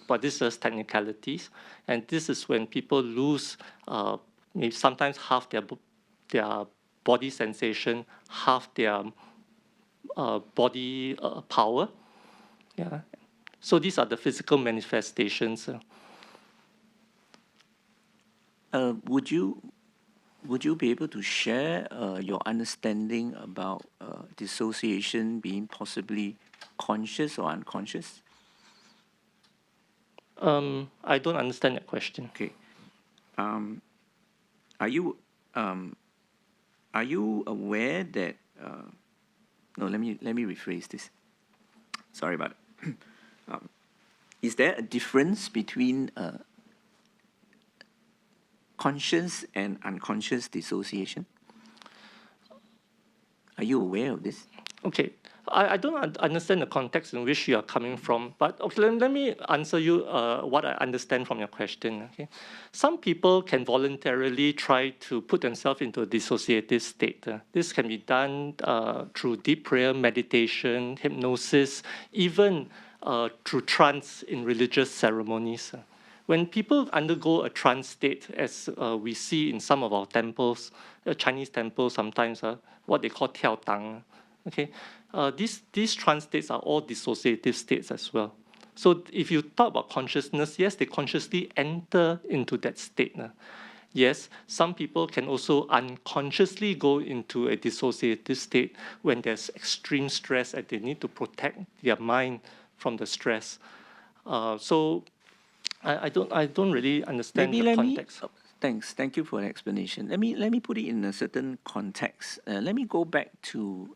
But this is technicalities. And this is when people lose maybe sometimes half their body sensation, half their body power. Yeah. So these are the physical manifestations. Would you be able to share your understanding about dissociation being possibly conscious or unconscious? I don't understand that question. Okay. Are you aware that? No, let me rephrase this. Sorry about it. Is there a difference between conscious and unconscious dissociation? Are you aware of this? Okay, I don't understand the context in which you are coming from, but okay, let me answer you what I understand from your question. Okay, some people can voluntarily try to put themselves into a dissociative state. This can be done through deep prayer, meditation, hypnosis, even through trance in religious ceremonies. When people undergo a trance state, as we see in some of our temples, Chinese temples sometimes, what they call tiao tang, okay, these trance states are all dissociative states as well. So if you talk about consciousness, yes, they consciously enter into that state. Yes, some people can also unconsciously go into a dissociative state when there's extreme stress and they need to protect their mind from the stress. So I don't really understand Maybe the let context. me. Thanks. Thank you for the explanation. Let me put it in a certain context. Let me go back to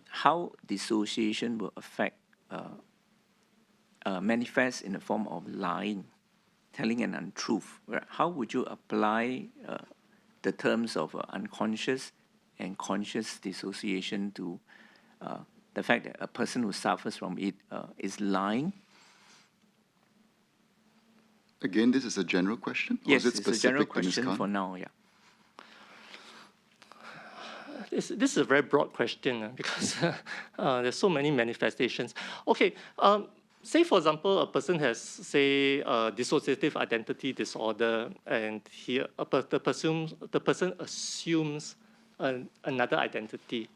how dissociation will affect manifest in the form of lying, telling an untruth. Right? How would you apply the terms of unconscious and conscious dissociation to the fact that a person who suffers from it is lying? Again, this is a general question? Or Yes, is it it's a general specific to Ms. question Khan? for now, yeah. This is a very broad question because there's so many manifestations. Okay, say for example, a person has, say, dissociative identity disorder, and the person assumes another identity.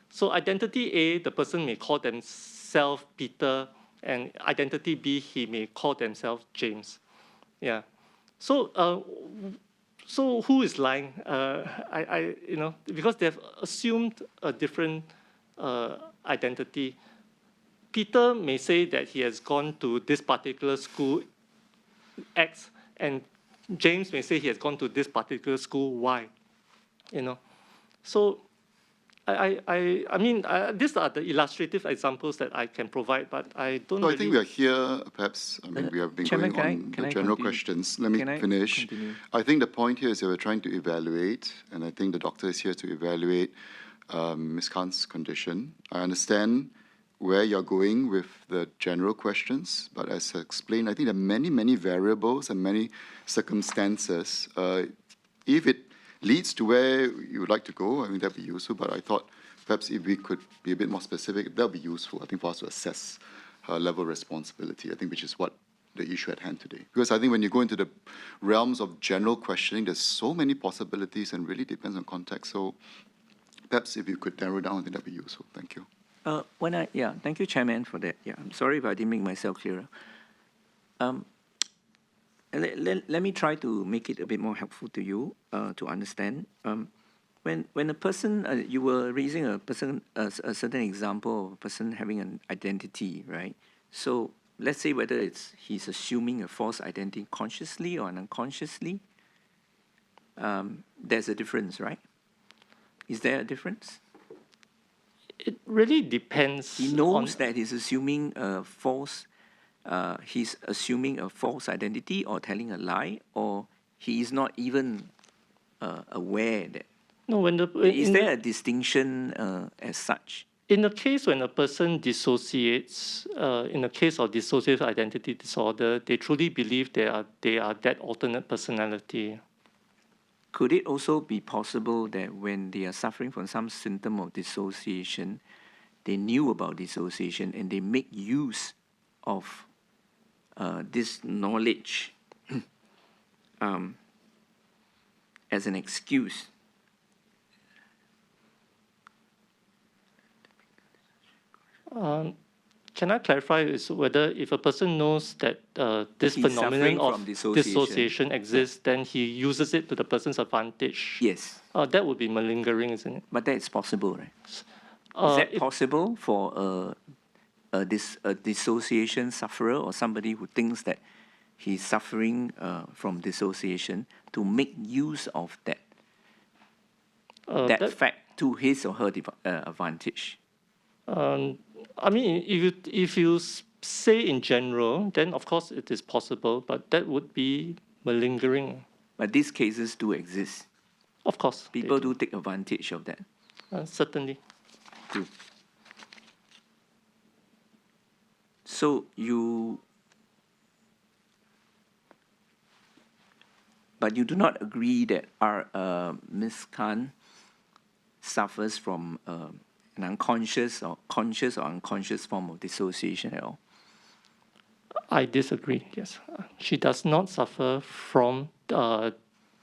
So identity A, the person may call themselves Peter, and identity B, he may call themselves James. Yeah. So so who is lying? Because they've assumed a different identity. Peter may say that he has gone to this particular school X, and James may say he has gone to this particular school Y. So I mean, these are the illustrative examples that I can provide, but I don't So really... I think we are here, perhaps, I mean, we have been Chairman, going on can the I general continue? questions. Let me Can I finish. continue? I think the point here is that we're trying to evaluate, and I think the doctor is here to evaluate Ms. Khan's condition. I understand where you're going with the general questions, but as I explained, I think there are many, many variables and many circumstances. If it leads to where you would like to go, I mean, that'd be useful, but I thought perhaps if we could be a bit more specific, that would be useful, I think, for us to assess her level of responsibility, I think, which is what the issue at hand today. Because I think when you go into the realms of general questioning, there's so many possibilities and really depends on context. So perhaps if you could narrow down, I think that'd be useful. Thank you. Thank you, Chairman, for that. Yeah, I'm sorry if I didn't make myself clearer. Let me try to make it a bit more helpful to you to understand. When a person, you were raising a certain example of a person having an identity, right? So let's say whether he's assuming a false identity consciously or unconsciously, there's a difference, right? Is there a difference? It really depends. He knows that he's assuming a false identity or telling a lie, or he is not even aware that. No, Is there a distinction as such? In the case when a person dissociates, in the case of dissociative identity disorder, they truly believe they are that alternate personality. Could it also be possible that when they are suffering from some symptom of dissociation, they knew about dissociation and they make use of this knowledge as an excuse? Can I clarify is whether if a person knows that this He's phenomenon suffering of from dissociation. exists, then he uses it to the person's advantage? Yes, That would be malingering, isn't it? but that is possible, right? Is that possible for a dissociation sufferer or somebody who thinks that he's suffering from dissociation to make use of that fact to his or her advantage? I mean, if you say in general, then of course it is possible, but that would be malingering. But these cases do exist. Of course, they People do take advantage of that. certainly. Too. So but you do not agree that Ms. Khan suffers from an unconscious or conscious or unconscious form of dissociation at all? I disagree, yes. She does not suffer from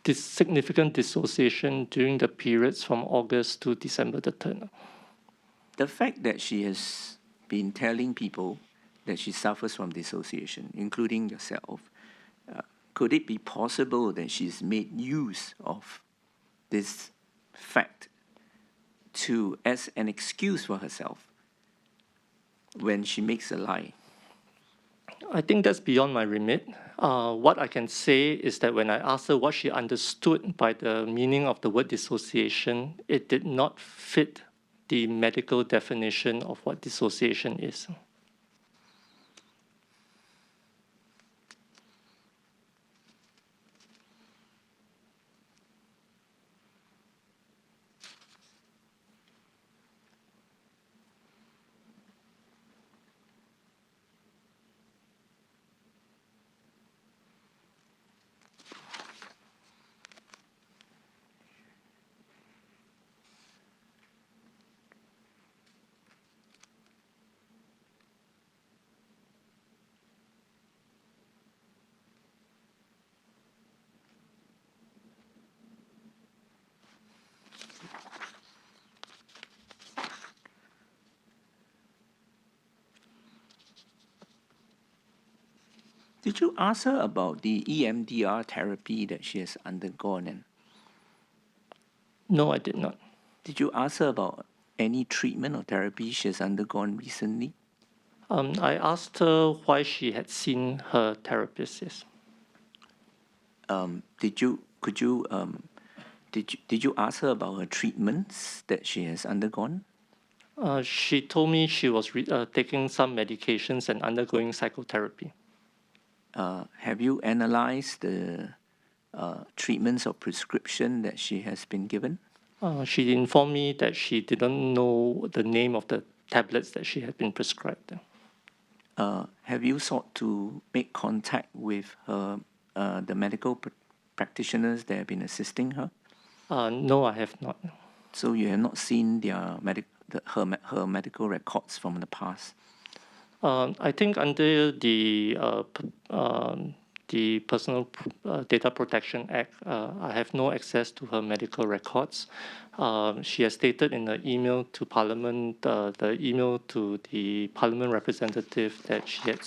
this significant dissociation during the periods from August to December the 3rd. The fact that she has been telling people that she suffers from dissociation, including yourself, could it be possible that she's made use of this fact as an excuse for herself when she makes a lie? I think that's beyond my remit. What I can say is that when I asked her what she understood by the meaning of the word dissociation, it did not fit the medical definition of what dissociation is. Did you ask her about the EMDR therapy that she has undergone? And No, I did not. did you ask her about any treatment or therapy she has undergone recently? I asked her why she had seen her therapist. Yes. Did you ask her about her treatments that she has undergone? She told me she was taking some medications and undergoing psychotherapy. Have you analyzed the treatments or prescription that she has been given? She informed me that she didn't know the name of the tablets that she had been prescribed. Have you sought to make contact with her, the medical practitioners that have been assisting her? No, I have not. So you have not seen their her medical records from the past? I think under the Personal Data Protection Act, I have no access to her medical records. She has stated in the email to Parliament, the email to the Parliament representative, that she had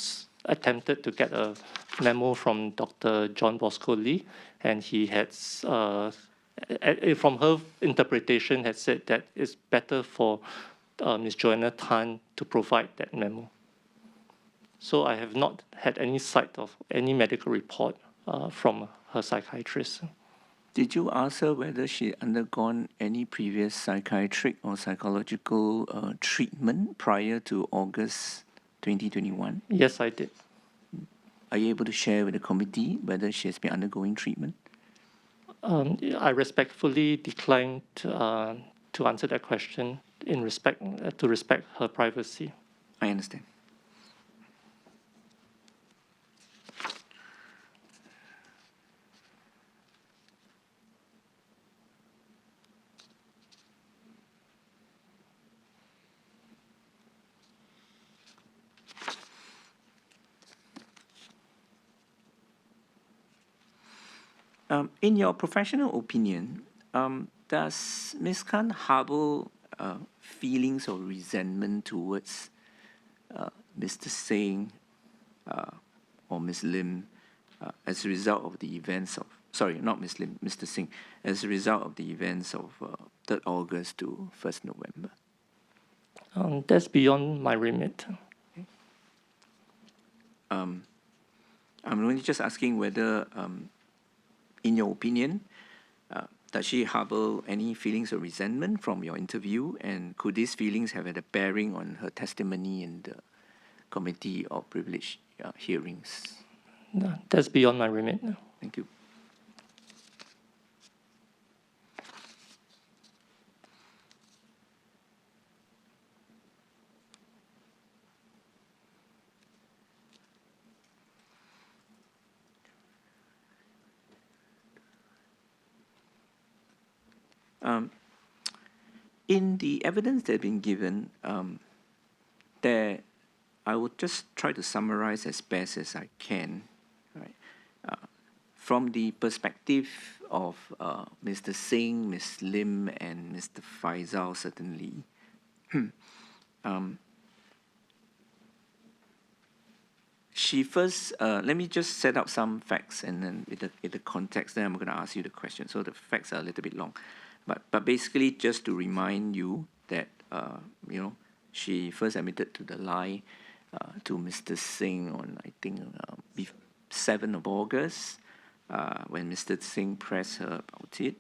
attempted to get a memo from Dr. John Bosco Lee, and he had, from her interpretation, had said that it's better for Ms. Joanna Tan to provide that memo. So I have not had any sight of any medical report from her psychiatrist. Did you ask her whether she undergone any previous psychiatric or psychological treatment prior to August 2021? Yes, I did. Are you able to share with the committee whether she has been undergoing treatment? I respectfully declined to answer that question in respect to respect her privacy. I understand. In your professional opinion, does Ms. Khan harbor feelings of resentment towards Mr. Singh or Ms. Lim as a result of the events of, sorry, not Ms. Lim, Mr. Singh, as a result of the events of 3rd August to 1st November? That's beyond my remit. I'm only just asking whether, in your opinion, does she harbor any feelings of resentment from your interview, and could these feelings have had a bearing on her testimony in the Committee of Privilege hearings? No, that's beyond my remit. Thank you. In the evidence that has been given, there, I would just try to summarize as best as I can. Right? From the perspective of Mr. Singh, Ms. Lim, and Mr. Faisal, certainly, she first, let me just set up some facts, and then with the context, then I'm going to ask you the question. So the facts are a little bit long. But basically, just to remind you that, you know, she first admitted to the lie to Mr. Singh on, I think, 7th of August, when Mr. Singh pressed her about it.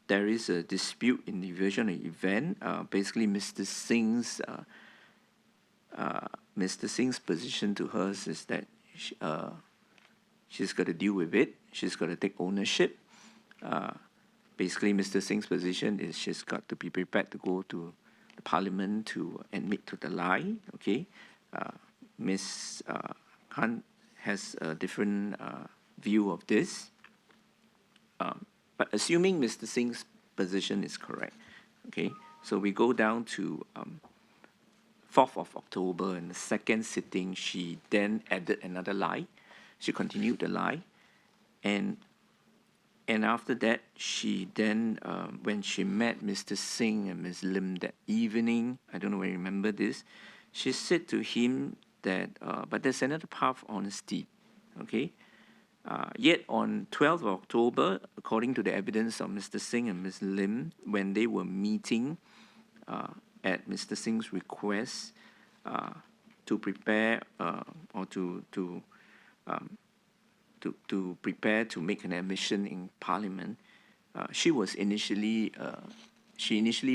There is a dispute in the version of the event. Basically, Mr. Singh's position to her is that she's got to deal with it. She's got to take ownership. Basically, Mr. Singh's position is she's got to be prepared to go to the parliament to admit to the lie. Okay, Ms. Khan has a different view of this. But assuming Mr. Singh's position is correct, okay, so we go down to 4th of October, in the second sitting, she then added another lie. She continued the lie. And after that, she then, when she met Mr. Singh and Ms. Lim that evening, I don't know whether you remember this, she said to him that, but there's another path of honesty, okay? Yet on 12th of October, according to the evidence of Mr. Singh and Ms. Lim, when they were meeting at Mr. Singh's request to prepare or to prepare to make an admission in Parliament, she initially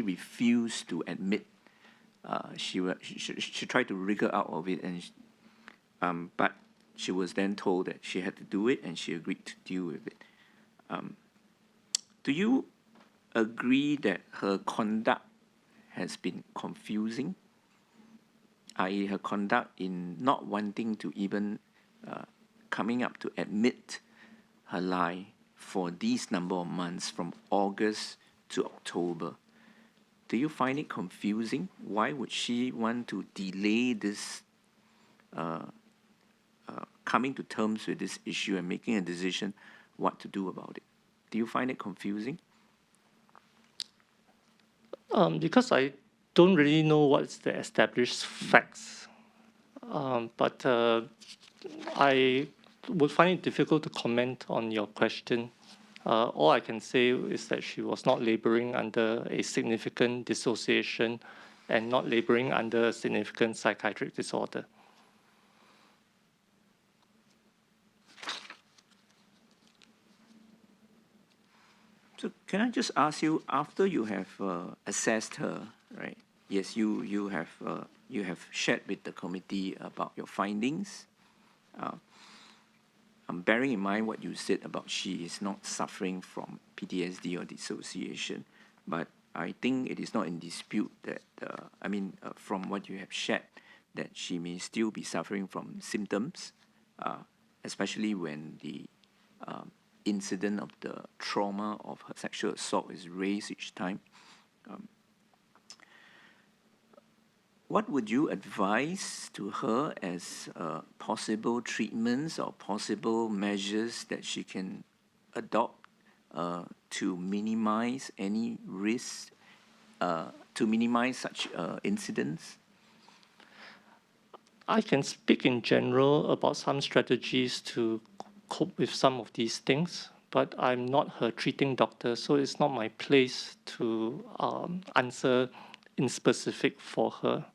refused to admit. She tried to wriggle out of it, and but she was then told that she had to do it, and she agreed to deal with it. Do you agree that her conduct has been confusing? I.e., her conduct in not wanting to even coming up to admit her lie for these number of months from August to October. Do you find it confusing? Why would she want to delay this coming to terms with this issue and making a decision what to do about it? Do you find it confusing? Because I don't really know what's the established facts, but I would find it difficult to comment on your question. All I can say is that she was not laboring under a significant dissociation and not laboring under a significant psychiatric disorder. So can I just ask you, after you have assessed her, right? Yes, you have shared with the committee about your findings. I'm bearing in mind what you said about she is not suffering from PTSD or dissociation, but I think it is not in dispute that, from what you have shared, that she may still be suffering from symptoms, especially when the incident of the trauma of her sexual assault is raised each time. What would you advise to her as possible treatments or possible measures that she can adopt to minimize any risk, to minimize such incidents? I can speak in general about some strategies to cope with some of these things, but I'm not her treating doctor, so it's not my place to answer in specific for her.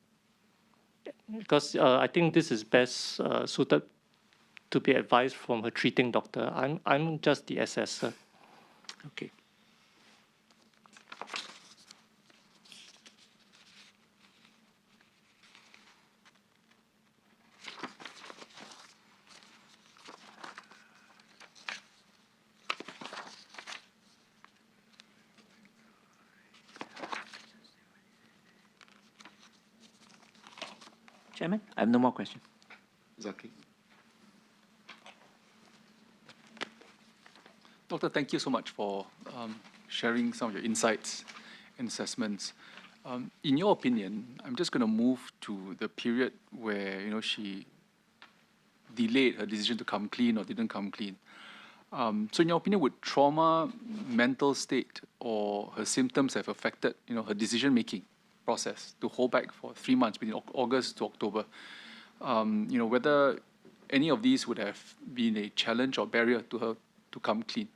Because I think this is best suited to be advised from her treating doctor. I'm just the assessor. Okay. Chairman, I have no more questions. Zaki? Doctor, thank you so much for sharing some of your insights and assessments. In your opinion, I'm just going to move to the period where she delayed her decision to come clean or didn't come clean. So in your opinion, would trauma, mental state, or her symptoms have affected her decision-making process to hold back for 3 months between August to October? Whether any of these would have been a challenge or barrier to her to come clean?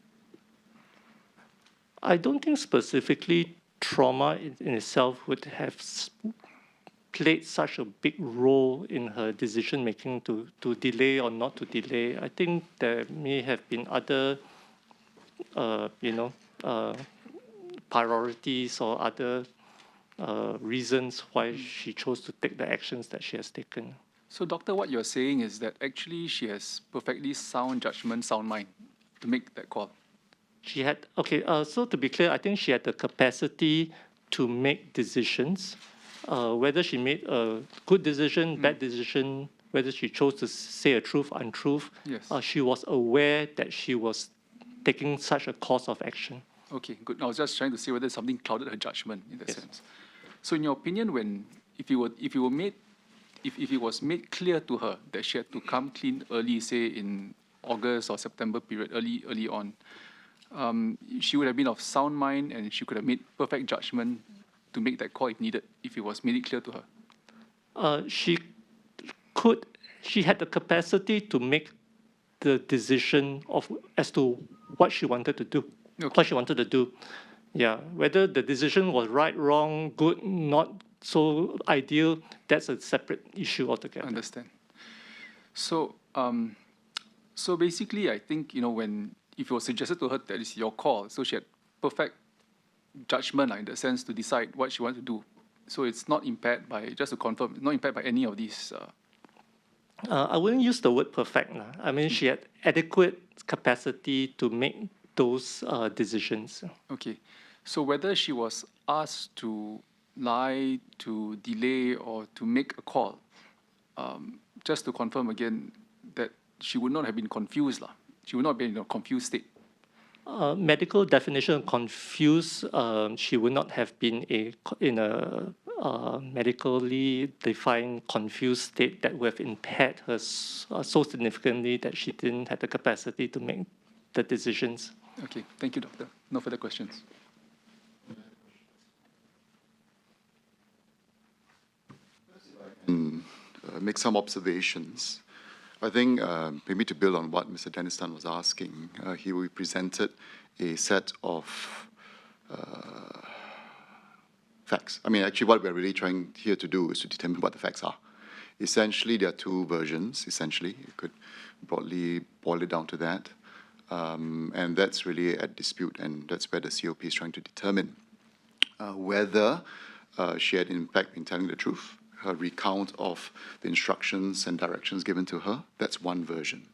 I don't think specifically trauma in itself would have played such a big role in her decision making to delay or not to delay. I think there may have been other, priorities or other reasons why she chose to take the actions that she has taken. So, doctor, what you're saying is that actually she has perfectly sound judgment, sound mind to make that call. She had, so to be clear, I think she had the capacity to make decisions. Whether she made a good decision, bad decision, whether she chose to say a truth, untruth, Yes. She was aware that she was taking such a course of action. Okay, good. I was just trying to see whether something clouded her judgment in that Yes. sense. So, in your opinion, if it was made clear to her that she had to come clean early, say in August or September period, early on, she would have been of sound mind and she could have made perfect judgment to make that call if needed, if it was made it clear to her. She had the capacity to make the decision as to what she wanted to do. Okay. What she wanted to do. Yeah, whether the decision was right, wrong, good, not so ideal, that's a separate issue altogether. Understand. So, so basically, I think if it was suggested to her that it's your call, so she had perfect judgment in that sense to decide what she wanted to do. So it's not impaired by, just to confirm, not impaired by any of these. I wouldn't use the word perfect. I mean, she had adequate capacity to make those decisions. Okay. So whether she was asked to lie, to delay, or to make a call, just to confirm again that she would not have been confused. She would not be in a confused state. Medical definition confused, she would not have been in a medically defined confused state that would have impaired her so significantly that she didn't have the capacity to make the decisions. Okay, thank you, doctor. No further questions. Make some observations. I think maybe to build on what Mr. Dennis Tan was asking, he presented a set of facts. I mean, actually, what we're really trying here to do is to determine what the facts are. Essentially, there are two versions, essentially. You could broadly boil it down to that. And that's really at dispute, and that's where the COP is trying to determine whether she had, in fact, been telling the truth. Her recount of the instructions and directions given to her, that's one version.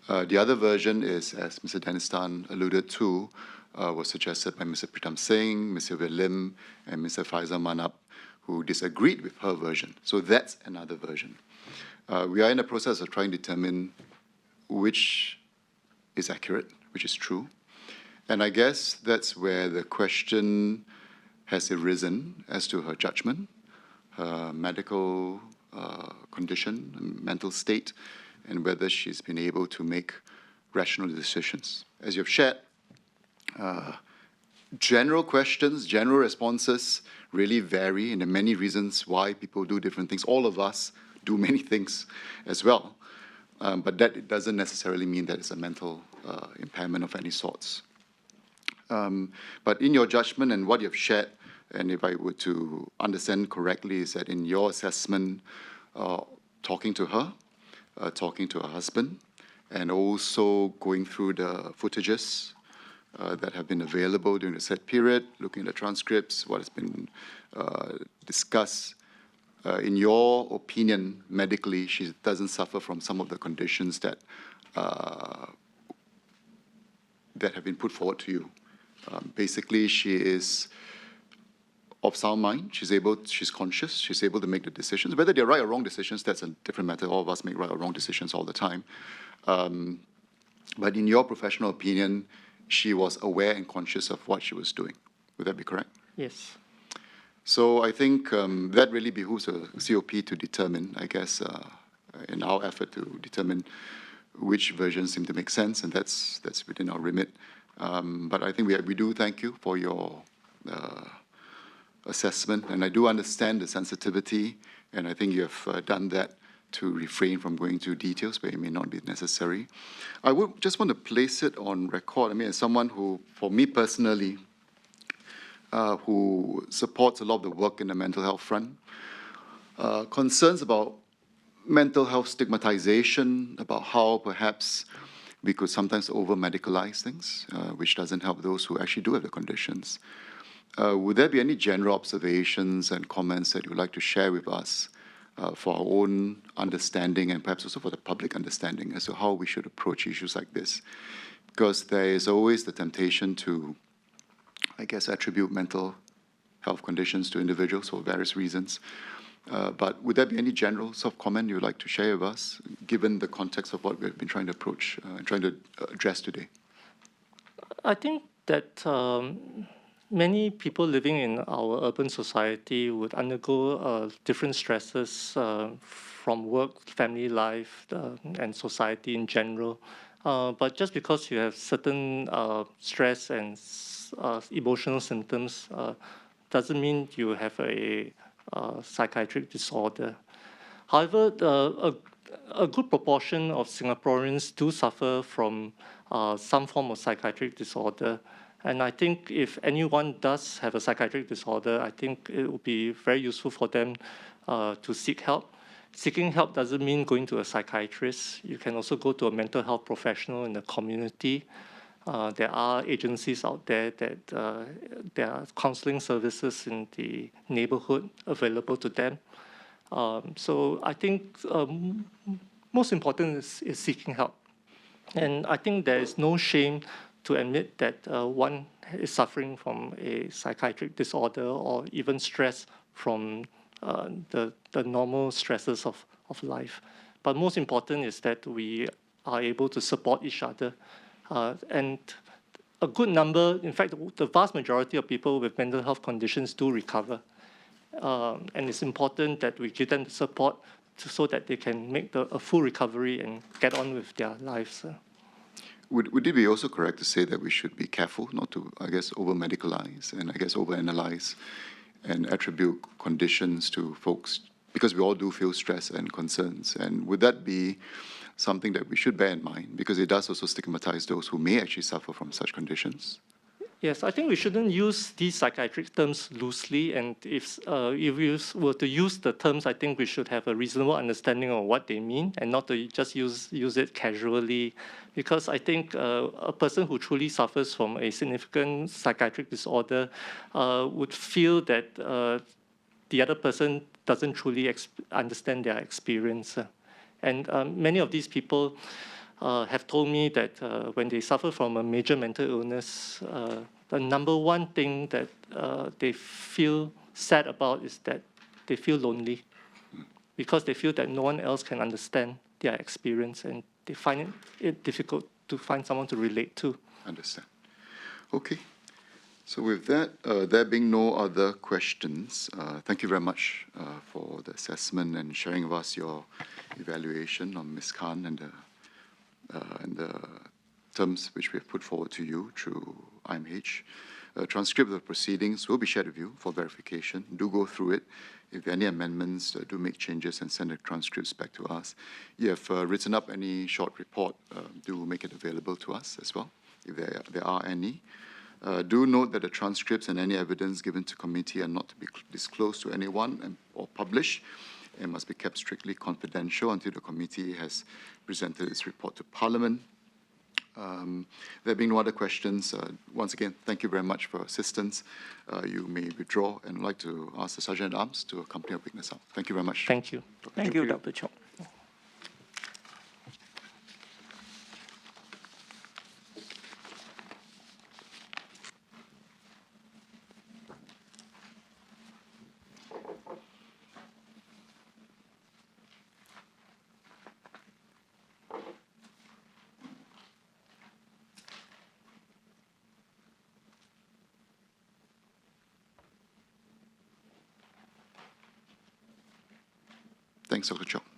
The other version is, as Mr. Dennis Tan alluded to, was suggested by Mr. Pritam Singh, Ms. Sylvia Lim, and Mr. Faisal Manap, who disagreed with her version. So that's another version. We are in the process of trying to determine which is accurate, which is true. And I guess that's where the question has arisen as to her judgment, her medical condition, mental state, and whether she's been able to make rational decisions. As you've shared, general questions, general responses really vary, and there are many reasons why people do different things. All of us do many things as well, but that doesn't necessarily mean that it's a mental impairment of any sorts. But in your judgment and what you've shared, and if I were to understand correctly, is that in your assessment, talking to her husband, and also going through the footages that have been available during the said period, looking at the transcripts, what has been discussed, in your opinion, medically, she doesn't suffer from some of the conditions that have been put forward to you. Basically, she is of sound mind, she's conscious, she's able to make the decisions. Whether they're right or wrong decisions, that's a different matter. All of us make right or wrong decisions all the time. But in your professional opinion, she was aware and conscious of what she was doing. Would that be correct? Yes. So I think that really behooves a COP to determine, I guess, in our effort to determine which versions seem to make sense, and that's within our remit. But I think we do thank you for your assessment, and I do understand the sensitivity, and I think you have done that to refrain from going into details where it may not be necessary. I would just want to place it on record. I mean, as someone who, for me personally, who supports a lot of the work in the mental health front, concerns about mental health stigmatization, about how perhaps we could sometimes over-medicalize things, which doesn't help those who actually do have the conditions. Would there be any general observations and comments that you would like to share with us for our own understanding and perhaps also for the public understanding as to how we should approach issues like this? Because there is always the temptation to, I guess, attribute mental health conditions to individuals for various reasons. But would there be any general sort of comment you would like to share with us, given the context of what we've been trying to approach and trying to address today? I think that many people living in our urban society would undergo different stresses from work, family life, and society in general. But just because you have certain stress and emotional symptoms doesn't mean you have a psychiatric disorder. However, a good proportion of Singaporeans do suffer from some form of psychiatric disorder. And I think if anyone does have a psychiatric disorder, I think it would be very useful for them to seek help. Seeking help doesn't mean going to a psychiatrist. You can also go to a mental health professional in the community. There are agencies out there that there are counseling services in the neighborhood available to them. So I think most important is seeking help. And I think there is no shame to admit that one is suffering from a psychiatric disorder or even stress from the normal stresses of life. But most important is that we are able to support each other. And a good number, in fact, the vast majority of people with mental health conditions do recover. And it's important that we give them the support so that they can make a full recovery and get on with their lives. Would it be also correct to say that we should be careful not to, I guess, over-medicalize and, I guess, over-analyze and attribute conditions to folks, because we all do feel stress and concerns? And would that be something that we should bear in mind, because it does also stigmatize those who may actually suffer from such conditions? Yes, I think we shouldn't use these psychiatric terms loosely, and if we were to use the terms, I think we should have a reasonable understanding of what they mean and not to just use it casually, because I think a person who truly suffers from a significant psychiatric disorder would feel that the other person doesn't truly understand their experience. And many of these people have told me that when they suffer from a major mental illness, the number one thing that they feel sad about is that they feel lonely, because they feel that no one else can understand their experience, and they find it difficult to find someone to relate to. Understand. Okay. So with that, there being no other questions, thank you very much for the assessment and sharing with us your evaluation on Ms. Khan and the terms which we have put forward to you through IMH. A transcript of the proceedings will be shared with you for verification. Do go through it. If there are any amendments, do make changes and send the transcripts back to us. You have written up any short report, do make it available to us as well, if there are any. Do note that the transcripts and any evidence given to committee are not to be disclosed to anyone or published, and must be kept strictly confidential until the committee has presented its report to Parliament. There being no other questions, once again, thank you very much for your assistance. You may withdraw, and I'd like to ask the Sergeant-at-Arms to accompany our witness out. Thank you very much. Thank you. Thank you, Dr. Chong. Thanks, Dr. Chok.